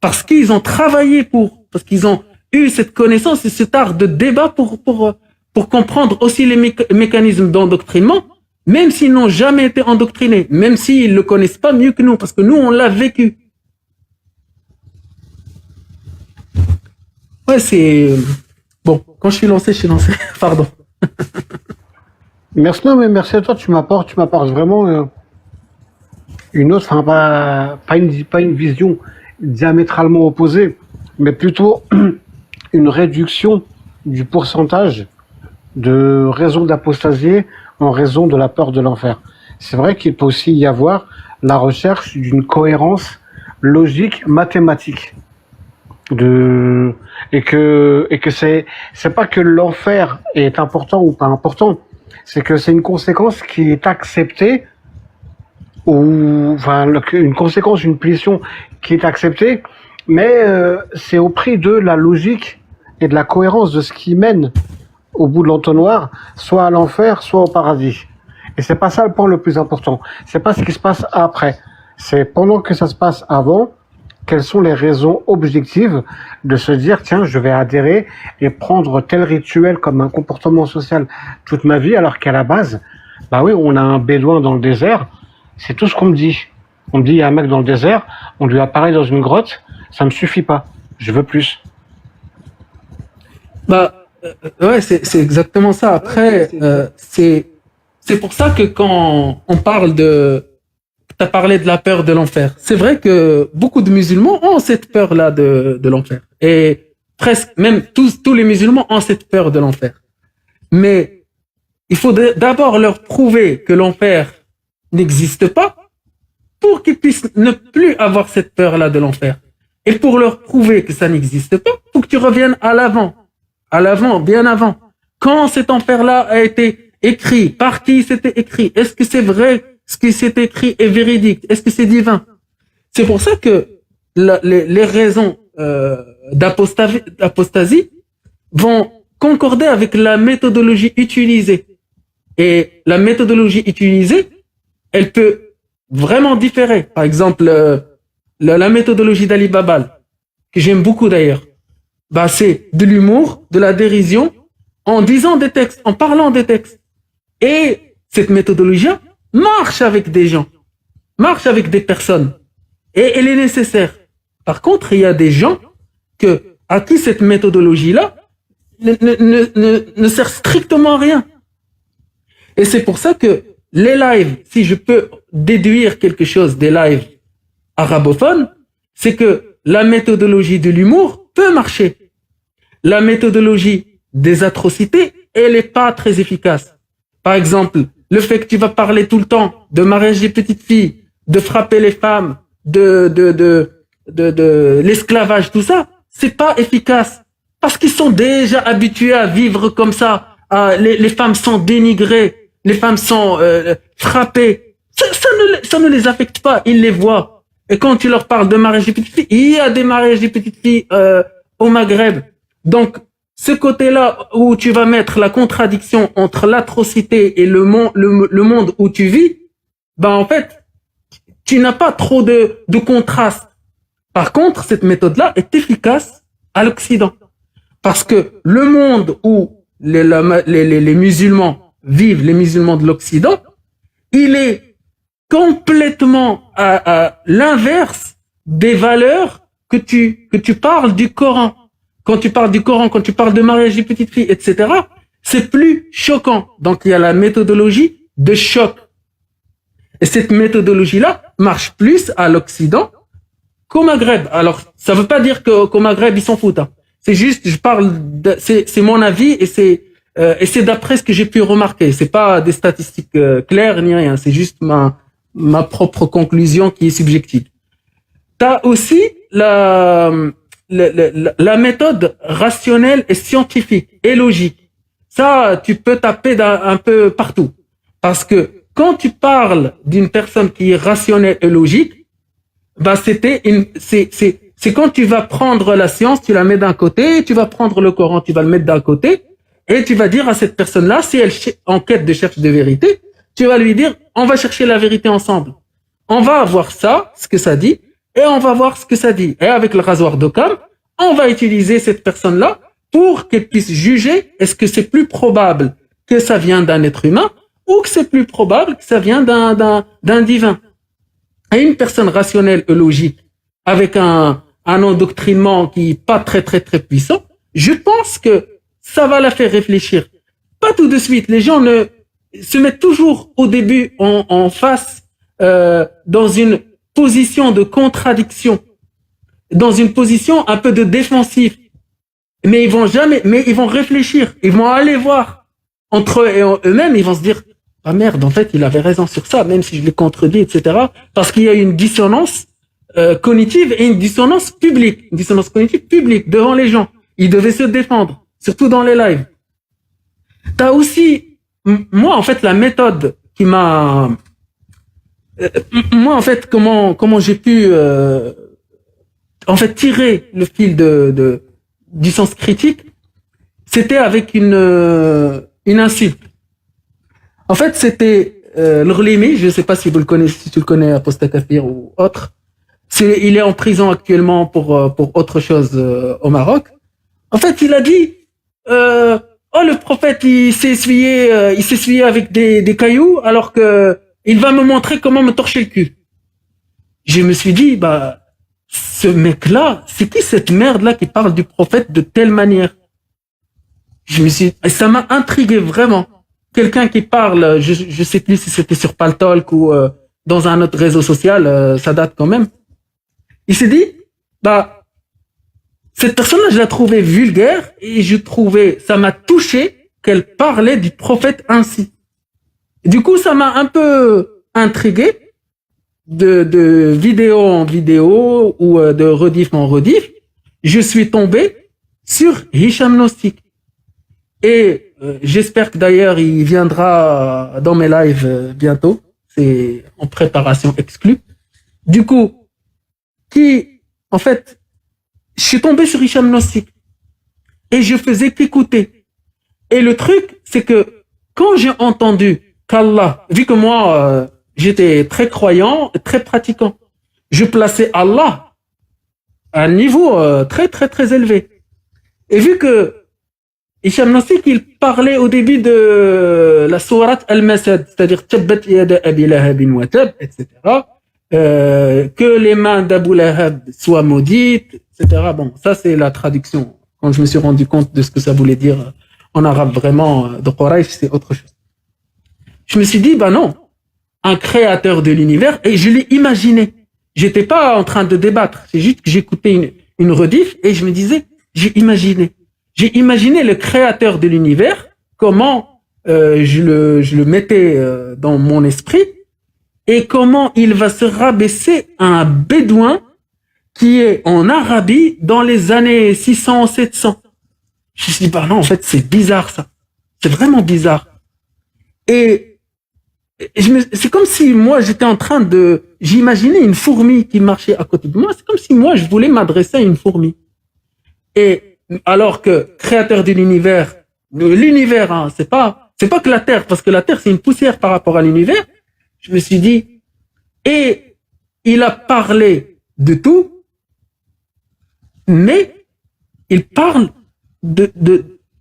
Parce qu'ils ont travaillé parce qu'ils ont eu cette connaissance et cet art de débat pour comprendre aussi les mécanismes d'endoctrinement, même s'ils n'ont jamais été endoctrinés, même s'ils le connaissent pas mieux que nous, parce que nous, on l'a vécu. Ouais, c'est... Bon, quand je suis lancé. Pardon. Merci à toi, tu m'apportes vraiment une autre, pas une vision diamétralement opposée, mais plutôt une réduction du pourcentage de raisons d'apostasier en raison de la peur de l'enfer. C'est vrai qu'il peut aussi y avoir la recherche d'une cohérence logique mathématique. Et que c'est pas que l'enfer est important ou pas important, c'est que c'est une conséquence qui est acceptée, une conséquence, une punition qui est acceptée, mais c'est au prix de la logique et de la cohérence de ce qui mène au bout de l'entonnoir, soit à l'enfer, soit au paradis. Et c'est pas ça le point le plus important. C'est pas ce qui se passe après. C'est pendant que ça se passe avant, quelles sont les raisons objectives de se dire, tiens, je vais adhérer et prendre tel rituel comme un comportement social toute ma vie, alors qu'à la base, oui, on a un bédouin dans le désert, c'est tout ce qu'on me dit. On me dit, il y a un mec dans le désert, on lui apparaît dans une grotte, ça me suffit pas, je veux plus. Ouais, c'est exactement ça. Après, c'est pour ça que quand on parle t'as parlé de la peur de l'enfer. C'est vrai que beaucoup de musulmans ont cette peur-là de l'enfer. Et presque, même tous les musulmans ont cette peur de l'enfer. Mais il faut d'abord leur prouver que l'enfer n'existe pas pour qu'ils puissent ne plus avoir cette peur-là de l'enfer. Et pour leur prouver que ça n'existe pas, faut que tu reviennes à l'avant, bien avant. Quand cet enfer-là a été écrit, par qui c'était écrit, est-ce que c'est vrai, ce qui s'est écrit est véridique, est-ce que c'est divin? C'est pour ça que les raisons d'apostasie vont concorder avec la méthodologie utilisée. Et la méthodologie utilisée, elle peut vraiment différer. Par exemple, la méthodologie d'Ali Babal, que j'aime beaucoup d'ailleurs, bah c'est de l'humour, de la dérision, en disant des textes, en parlant des textes. Et cette méthodologie marche avec des gens, marche avec des personnes. Et elle est nécessaire. Par contre, il y a des gens à qui cette méthodologie-là ne sert strictement à rien. Et c'est pour ça que les lives, si je peux déduire quelque chose des lives arabophones, c'est que la méthodologie de l'humour peut marcher. La méthodologie des atrocités, elle n'est pas très efficace. Par exemple, le fait que tu vas parler tout le temps de mariage des petites filles, de frapper les femmes, de l'esclavage, tout ça, c'est pas efficace. Parce qu'ils sont déjà habitués à vivre comme ça. Les femmes sont dénigrées, les femmes sont frappées. Ça ne les affecte pas, ils les voient. Et quand tu leur parles de mariage des petites filles, il y a des mariages des petites filles au Maghreb. Donc, ce côté-là où tu vas mettre la contradiction entre l'atrocité et le monde où tu vis, ben en fait, tu n'as pas trop de contraste. Par contre, cette méthode-là est efficace à l'Occident. Parce que le monde où les musulmans vivent, les musulmans de l'Occident, il est complètement à l'inverse des valeurs que tu parles du Coran. Quand tu parles du Coran, quand tu parles de mariage des petites filles, etc., c'est plus choquant. Donc, il y a la méthodologie de choc. Et cette méthodologie-là marche plus à l'Occident qu'au Maghreb. Alors, ça veut pas dire qu'au Maghreb, ils s'en foutent. Hein. C'est juste, c'est mon avis et c'est d'après ce que j'ai pu remarquer. C'est pas des statistiques claires ni rien. C'est juste ma propre conclusion qui est subjective. T'as aussi la méthode rationnelle et scientifique et logique. Ça, tu peux taper un peu partout. Parce que quand tu parles d'une personne qui est rationnelle et logique, bah c'est quand tu vas prendre la science, tu la mets d'un côté, tu vas prendre le Coran, tu vas le mettre d'un côté, et tu vas dire à cette personne-là, si elle en quête de cherche de vérité, tu vas lui dire, on va chercher la vérité ensemble. On va voir ça, ce que ça dit, et on va voir ce que ça dit. Et avec le rasoir d'Occam, on va utiliser cette personne-là pour qu'elle puisse juger est-ce que c'est plus probable que ça vient d'un être humain ou que c'est plus probable que ça vient d'un divin. Et une personne rationnelle et logique avec un endoctrinement qui est pas très très très puissant, je pense que ça va la faire réfléchir. Pas tout de suite. Les gens se mettent toujours au début en face dans une position de contradiction, dans une position un peu de défensif. Mais ils vont réfléchir, ils vont aller voir entre eux et eux-mêmes, ils vont se dire ah merde, en fait, il avait raison sur ça, même si je l'ai contredit, etc. Parce qu'il y a une dissonance cognitive et une dissonance publique devant les gens. Ils devaient se défendre, surtout dans les lives. T'as aussi, moi en fait, la méthode qui m'a, moi en fait, comment j'ai pu en fait tirer le fil du sens critique, c'était avec une insulte. En fait, c'était l'Rlimi, je ne sais pas si tu le connais, Apostat Kafir ou autre. Il est en prison actuellement pour autre chose au Maroc. En fait, il a dit le prophète il s'est essuyé avec des cailloux alors que il va me montrer comment me torcher le cul. Je me suis dit ce mec-là, c'est qui cette merde-là qui parle du prophète de telle manière? Ça m'a intrigué vraiment. Quelqu'un qui parle, je sais plus si c'était sur Paltalk ou dans un autre réseau social, ça date quand même. Il s'est dit, cette personne-là, je la trouvais vulgaire et ça m'a touché qu'elle parlait du prophète ainsi. Du coup, ça m'a un peu intrigué de vidéo en vidéo ou de rediff en rediff, je suis tombé sur Hicham Gnostic. Et j'espère que d'ailleurs il viendra dans mes lives bientôt. C'est en préparation exclue. Du coup, en fait, je suis tombé sur Hicham Gnostic et je faisais qu'écouter. Et le truc, c'est que quand j'ai entendu qu'Allah, vu que moi, j'étais très croyant, très pratiquant, je plaçais Allah à un niveau très, très, très élevé. Et vu que Hicham Gnostic, il parlait au début de la sourate Al-Masad, c'est-à-dire Tabbat yada Abi Lahabin wa tab, etc. Que les mains d'Abu Lahab soient maudites, etc. Bon, ça c'est la traduction. Quand je me suis rendu compte de ce que ça voulait dire en arabe vraiment de Quraysh, c'est autre chose. Je me suis dit, bah non, un créateur de l'univers, et je l'ai imaginé. J'étais pas en train de débattre, c'est juste que j'écoutais une rediff et je me disais, j'ai imaginé le créateur de l'univers, comment je le mettais dans mon esprit, et comment il va se rabaisser à un bédouin qui est en Arabie dans les années 600, 700. Je me suis dit, bah non, en fait, c'est bizarre ça. C'est vraiment bizarre. Et c'est comme si moi, j'étais en train j'imaginais une fourmi qui marchait à côté de moi. C'est comme si moi, je voulais m'adresser à une fourmi. Et alors que créateur de l'univers, hein, c'est pas que la Terre, parce que la Terre, c'est une poussière par rapport à l'univers. Je me suis dit, et il a parlé de tout, mais il parle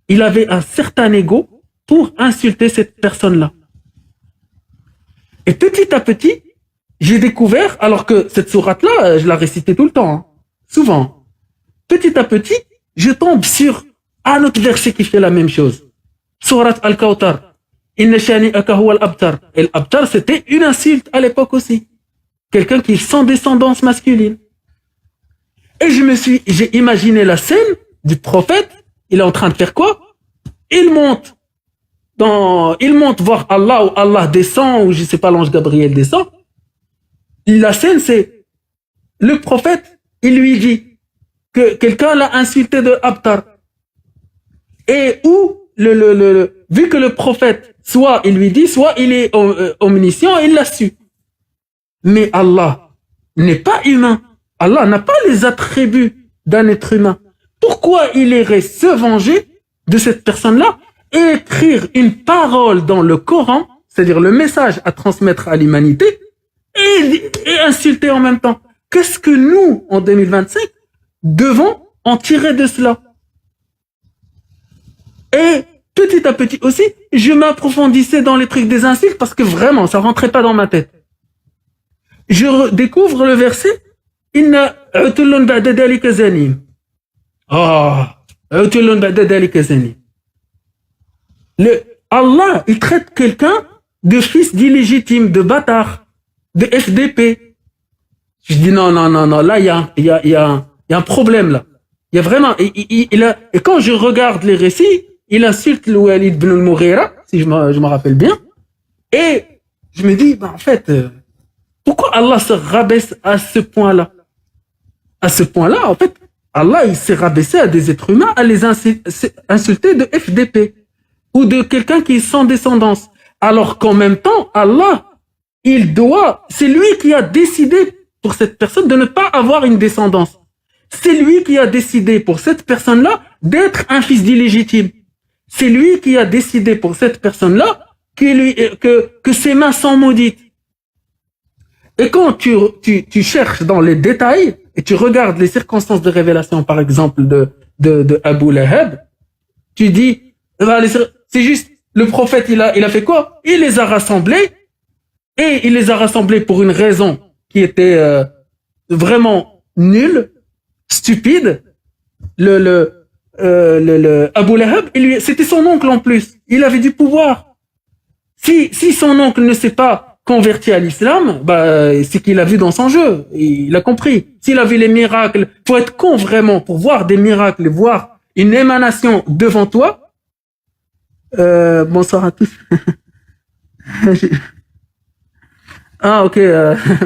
il avait un certain ego pour insulter cette personne-là. Et petit à petit, j'ai découvert, alors que cette sourate-là, je la récitais tout le temps, hein, souvent. Petit à petit, je tombe sur un autre verset qui fait la même chose. Sourate Al-Kawthar. Inna shani'aka huwa al-abtar. Et l'abtar, c'était une insulte à l'époque aussi. Quelqu'un qui est sans descendance masculine. Et j'ai imaginé la scène du prophète. Il est en train de faire quoi? Il monte voir Allah, ou Allah descend, ou je sais pas, l'ange Gabriel descend. La scène, c'est le prophète, il lui dit que quelqu'un l'a insulté de abtar. Et vu que le prophète, soit il lui dit, soit il est omniscient, il l'a su. Mais Allah n'est pas humain. Allah n'a pas les attributs d'un être humain. Pourquoi il irait se venger de cette personne-là et écrire une parole dans le Coran, c'est-à-dire le message à transmettre à l'humanité, et insulter en même temps? Qu'est-ce que nous, en 2025, devons en tirer de cela? Et petit à petit aussi, je m'approfondissais dans les trucs des insultes parce que vraiment, ça rentrait pas dans ma tête. Je découvre le verset Inna utulun ba'da dhalika zanim. Utulun ba'da dhalika zanim. Allah, il traite quelqu'un de fils d'illégitime, de bâtard, de FDP. Je dis non, là, il y a un problème là. Il y a vraiment, et quand je regarde les récits, il insulte le Walid ibn al-Mughira, si je me rappelle bien, et je me dis, en fait, pourquoi Allah se rabaisse à ce point-là? À ce point-là, en fait, Allah, il s'est rabaissé à des êtres humains à les insulter de FDP ou de quelqu'un qui est sans descendance. Alors qu'en même temps, Allah, c'est lui qui a décidé pour cette personne de ne pas avoir une descendance. C'est lui qui a décidé pour cette personne-là d'être un fils d'illégitime. C'est lui qui a décidé pour cette personne-là que ses mains sont maudites. Et quand tu cherches dans les détails et tu regardes les circonstances de révélation, par exemple, de Abu Lahab, tu dis, c'est juste, le prophète, il a fait quoi? Il les a rassemblés, et il les a rassemblés pour une raison qui était vraiment nulle, stupide. Abu Lahab, c'était son oncle en plus. Il avait du pouvoir. Si son oncle ne s'est pas converti à l'islam, c'est qu'il a vu dans son jeu. Il a compris. S'il a vu les miracles, faut être con vraiment pour voir des miracles, voir une émanation devant toi. Bonsoir à tous. Ah, ok,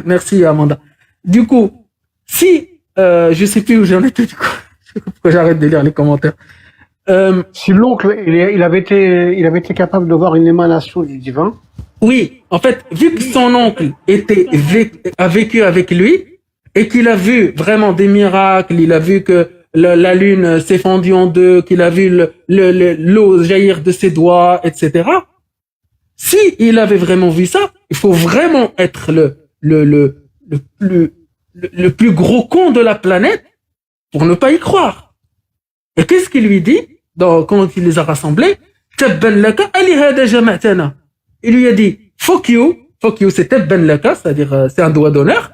merci Amanda. Du coup, si, je sais plus où j'en étais du coup, je sais pas pourquoi j'arrête de lire les commentaires. Si l'oncle, il avait été capable de voir une émanation du divin, Oui, en fait, vu que son oncle a vécu avec lui et qu'il a vu vraiment des miracles, il a vu que la lune s'est fendue en deux, qu'il a vu l'eau jaillir de ses doigts, etc. Si il avait vraiment vu ça, il faut vraiment être le plus gros con de la planète pour ne pas y croire. Et qu'est-ce qu'il lui dit quand il les a rassemblés? Tabban laka ali hada jama'tana. Il lui a dit fuck you, c'est tabban laka, c'est-à-dire c'est un doigt d'honneur.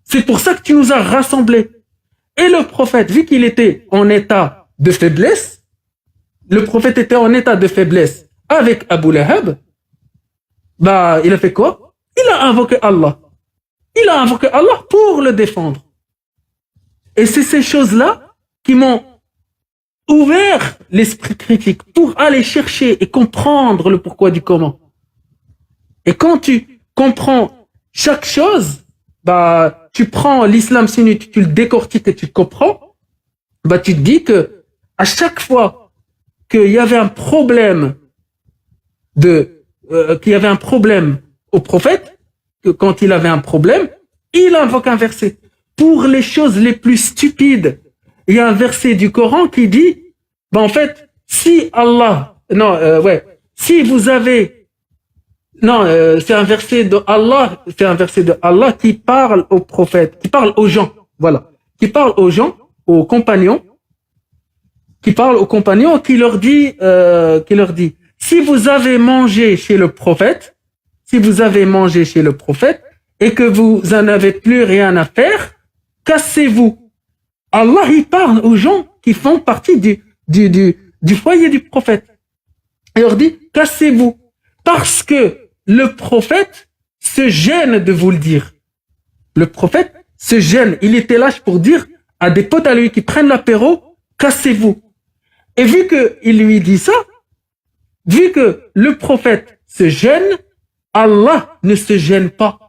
C'est pour ça que tu nous as rassemblés. Et le prophète, vu qu'il était en état de faiblesse, avec Abu Lahab, bah il a fait quoi? Il a invoqué Allah. Il a invoqué Allah pour le défendre. Et c'est ces choses-là qui m'ont ouvert l'esprit critique pour aller chercher et comprendre le pourquoi du comment. Et quand tu comprends chaque chose, bah, tu prends l'islam sunnite, tu le décortiques et tu le comprends, bah, tu te dis que à chaque fois qu'il y avait un problème qu'il y avait un problème au prophète, que quand il avait un problème, il invoque un verset. Pour les choses les plus stupides, il y a un verset du Coran qui dit, bah, en fait, si Allah, si vous avez, c'est un verset de Allah qui parle aux prophètes, qui parle aux gens, voilà, qui parle aux gens, aux compagnons, qui leur dit, si vous avez mangé chez le prophète, et que vous en avez plus rien à faire, cassez-vous. Allah, il parle aux gens qui font partie du foyer du prophète. Il leur dit, cassez-vous. Parce que le prophète se gêne de vous le dire. Le prophète se gêne. Il était lâche pour dire à des potes à lui qui prennent l'apéro, cassez-vous. Et vu qu'il lui dit ça, vu que le prophète se gêne, Allah ne se gêne pas.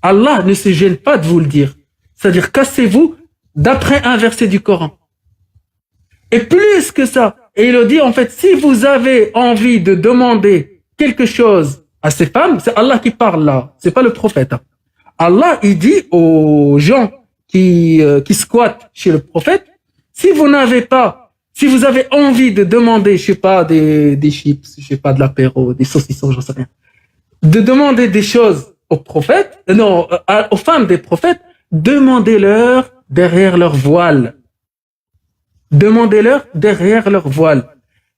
Allah ne se gêne pas de vous le dire. C'est-à-dire, cassez-vous d'après un verset du Coran. Et plus que ça, et il le dit, en fait, si vous avez envie de demander quelque chose à ces femmes, c'est Allah qui parle là, c'est pas le prophète. Allah, il dit aux gens qui squattent chez le prophète, si vous avez envie de demander, je sais pas, des chips, je sais pas, de l'apéro, des saucissons, j'en sais rien, de demander des choses aux prophètes, aux femmes des prophètes, demandez-leur derrière leur voile. Demandez-leur derrière leur voile.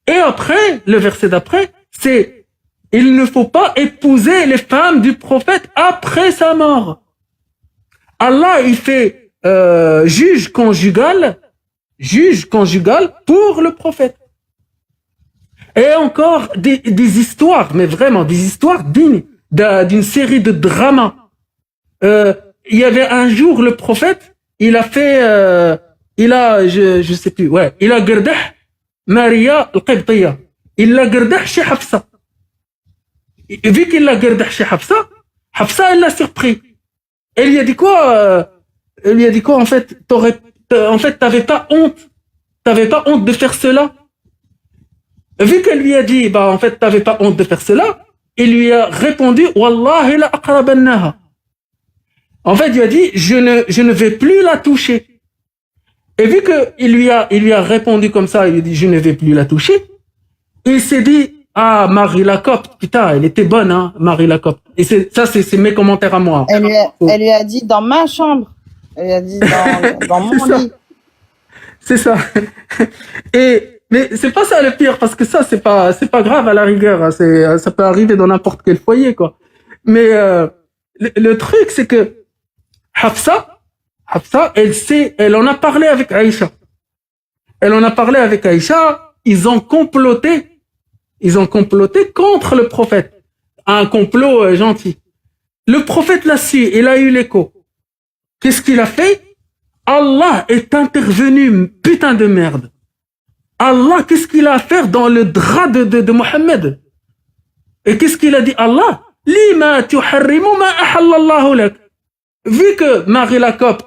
Et après, le verset d'après, c'est il ne faut pas épouser les femmes du prophète après sa mort. Allah, il fait juge conjugal pour le prophète. Et encore des histoires, mais vraiment des histoires dignes d'une série de dramas. Il y avait un jour le prophète, il a je sais plus, il a gardah Maria al-Qibtiyya. Il l'a gardah chez Hafsa. Et vu qu'il l'a gardah chez Hafsa, elle l'a surpris. Elle lui a dit quoi? En fait, t'avais pas honte de faire cela. Vu qu'elle lui a dit, en fait, t'avais pas honte de faire cela, il lui a répondu, Wallahi la aqrabannaha. En fait, il lui a dit, je ne vais plus la toucher. Et vu qu'il lui a répondu comme ça, il lui a dit, je ne vais plus la toucher, il s'est dit, ah, Marie Lacopte, putain, elle était bonne, hein, Marie Lacopte. Et c'est mes commentaires à moi. Elle lui a dit, dans ma chambre. Elle lui a dit, dans mon lit. C'est ça. Mais c'est pas ça le pire, parce que ça, c'est pas grave à la rigueur, hein, ça peut arriver dans n'importe quel foyer, quoi. Mais, le truc, c'est que Hafsa, elle en a parlé avec Aïcha. Ils ont comploté contre le prophète. Un complot gentil. Le prophète l'a su, il a eu l'écho. Qu'est-ce qu'il a fait? Allah est intervenu, putain de merde. Allah, qu'est-ce qu'il a à faire dans le drap de Mohammed? Et qu'est-ce qu'il a dit Allah? لما تحرم ما أحل الله لك. Vu que Marie la copte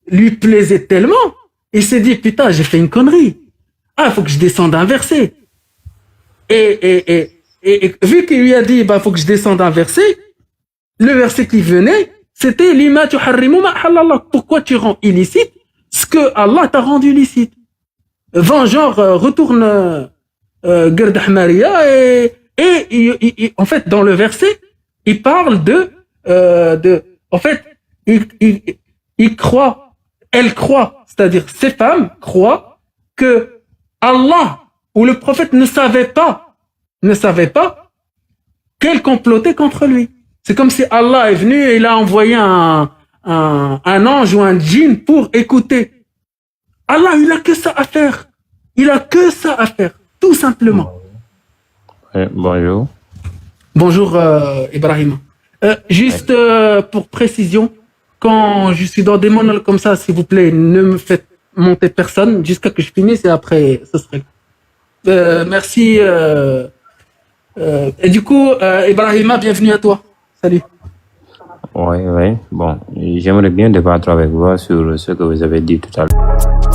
lui plaisait tellement, il s'est dit, putain, j'ai fait une connerie. Ah, faut que je descende un verset. Et vu qu'il lui a dit, bah, faut que je descende un verset, le verset qui venait, c'était lima tuharrimu ma halallah. Pourquoi tu rends illicite ce que Allah t'a rendu licite? Genre, retourne Gerd Ahmaria et en fait, dans le verset, il parle en fait, il croit, elle croit, c'est-à-dire ces femmes croient que Allah ou le prophète ne savait pas qu'elle complotait contre lui. C'est comme si Allah est venu et il a envoyé un ange ou un djinn pour écouter. Allah, il a que ça à faire. Il a que ça à faire, tout simplement. Bonjour. Bonjour, Ibrahim. Juste pour précision, quand je suis dans des monologues comme ça, s'il vous plaît, ne me faites monter personne jusqu'à que je finisse et après, ce serait. Merci. Et du coup, Ibrahima, bienvenue à toi. Salut. Oui. Bon, j'aimerais bien débattre avec vous sur ce que vous avez dit tout à l'heure.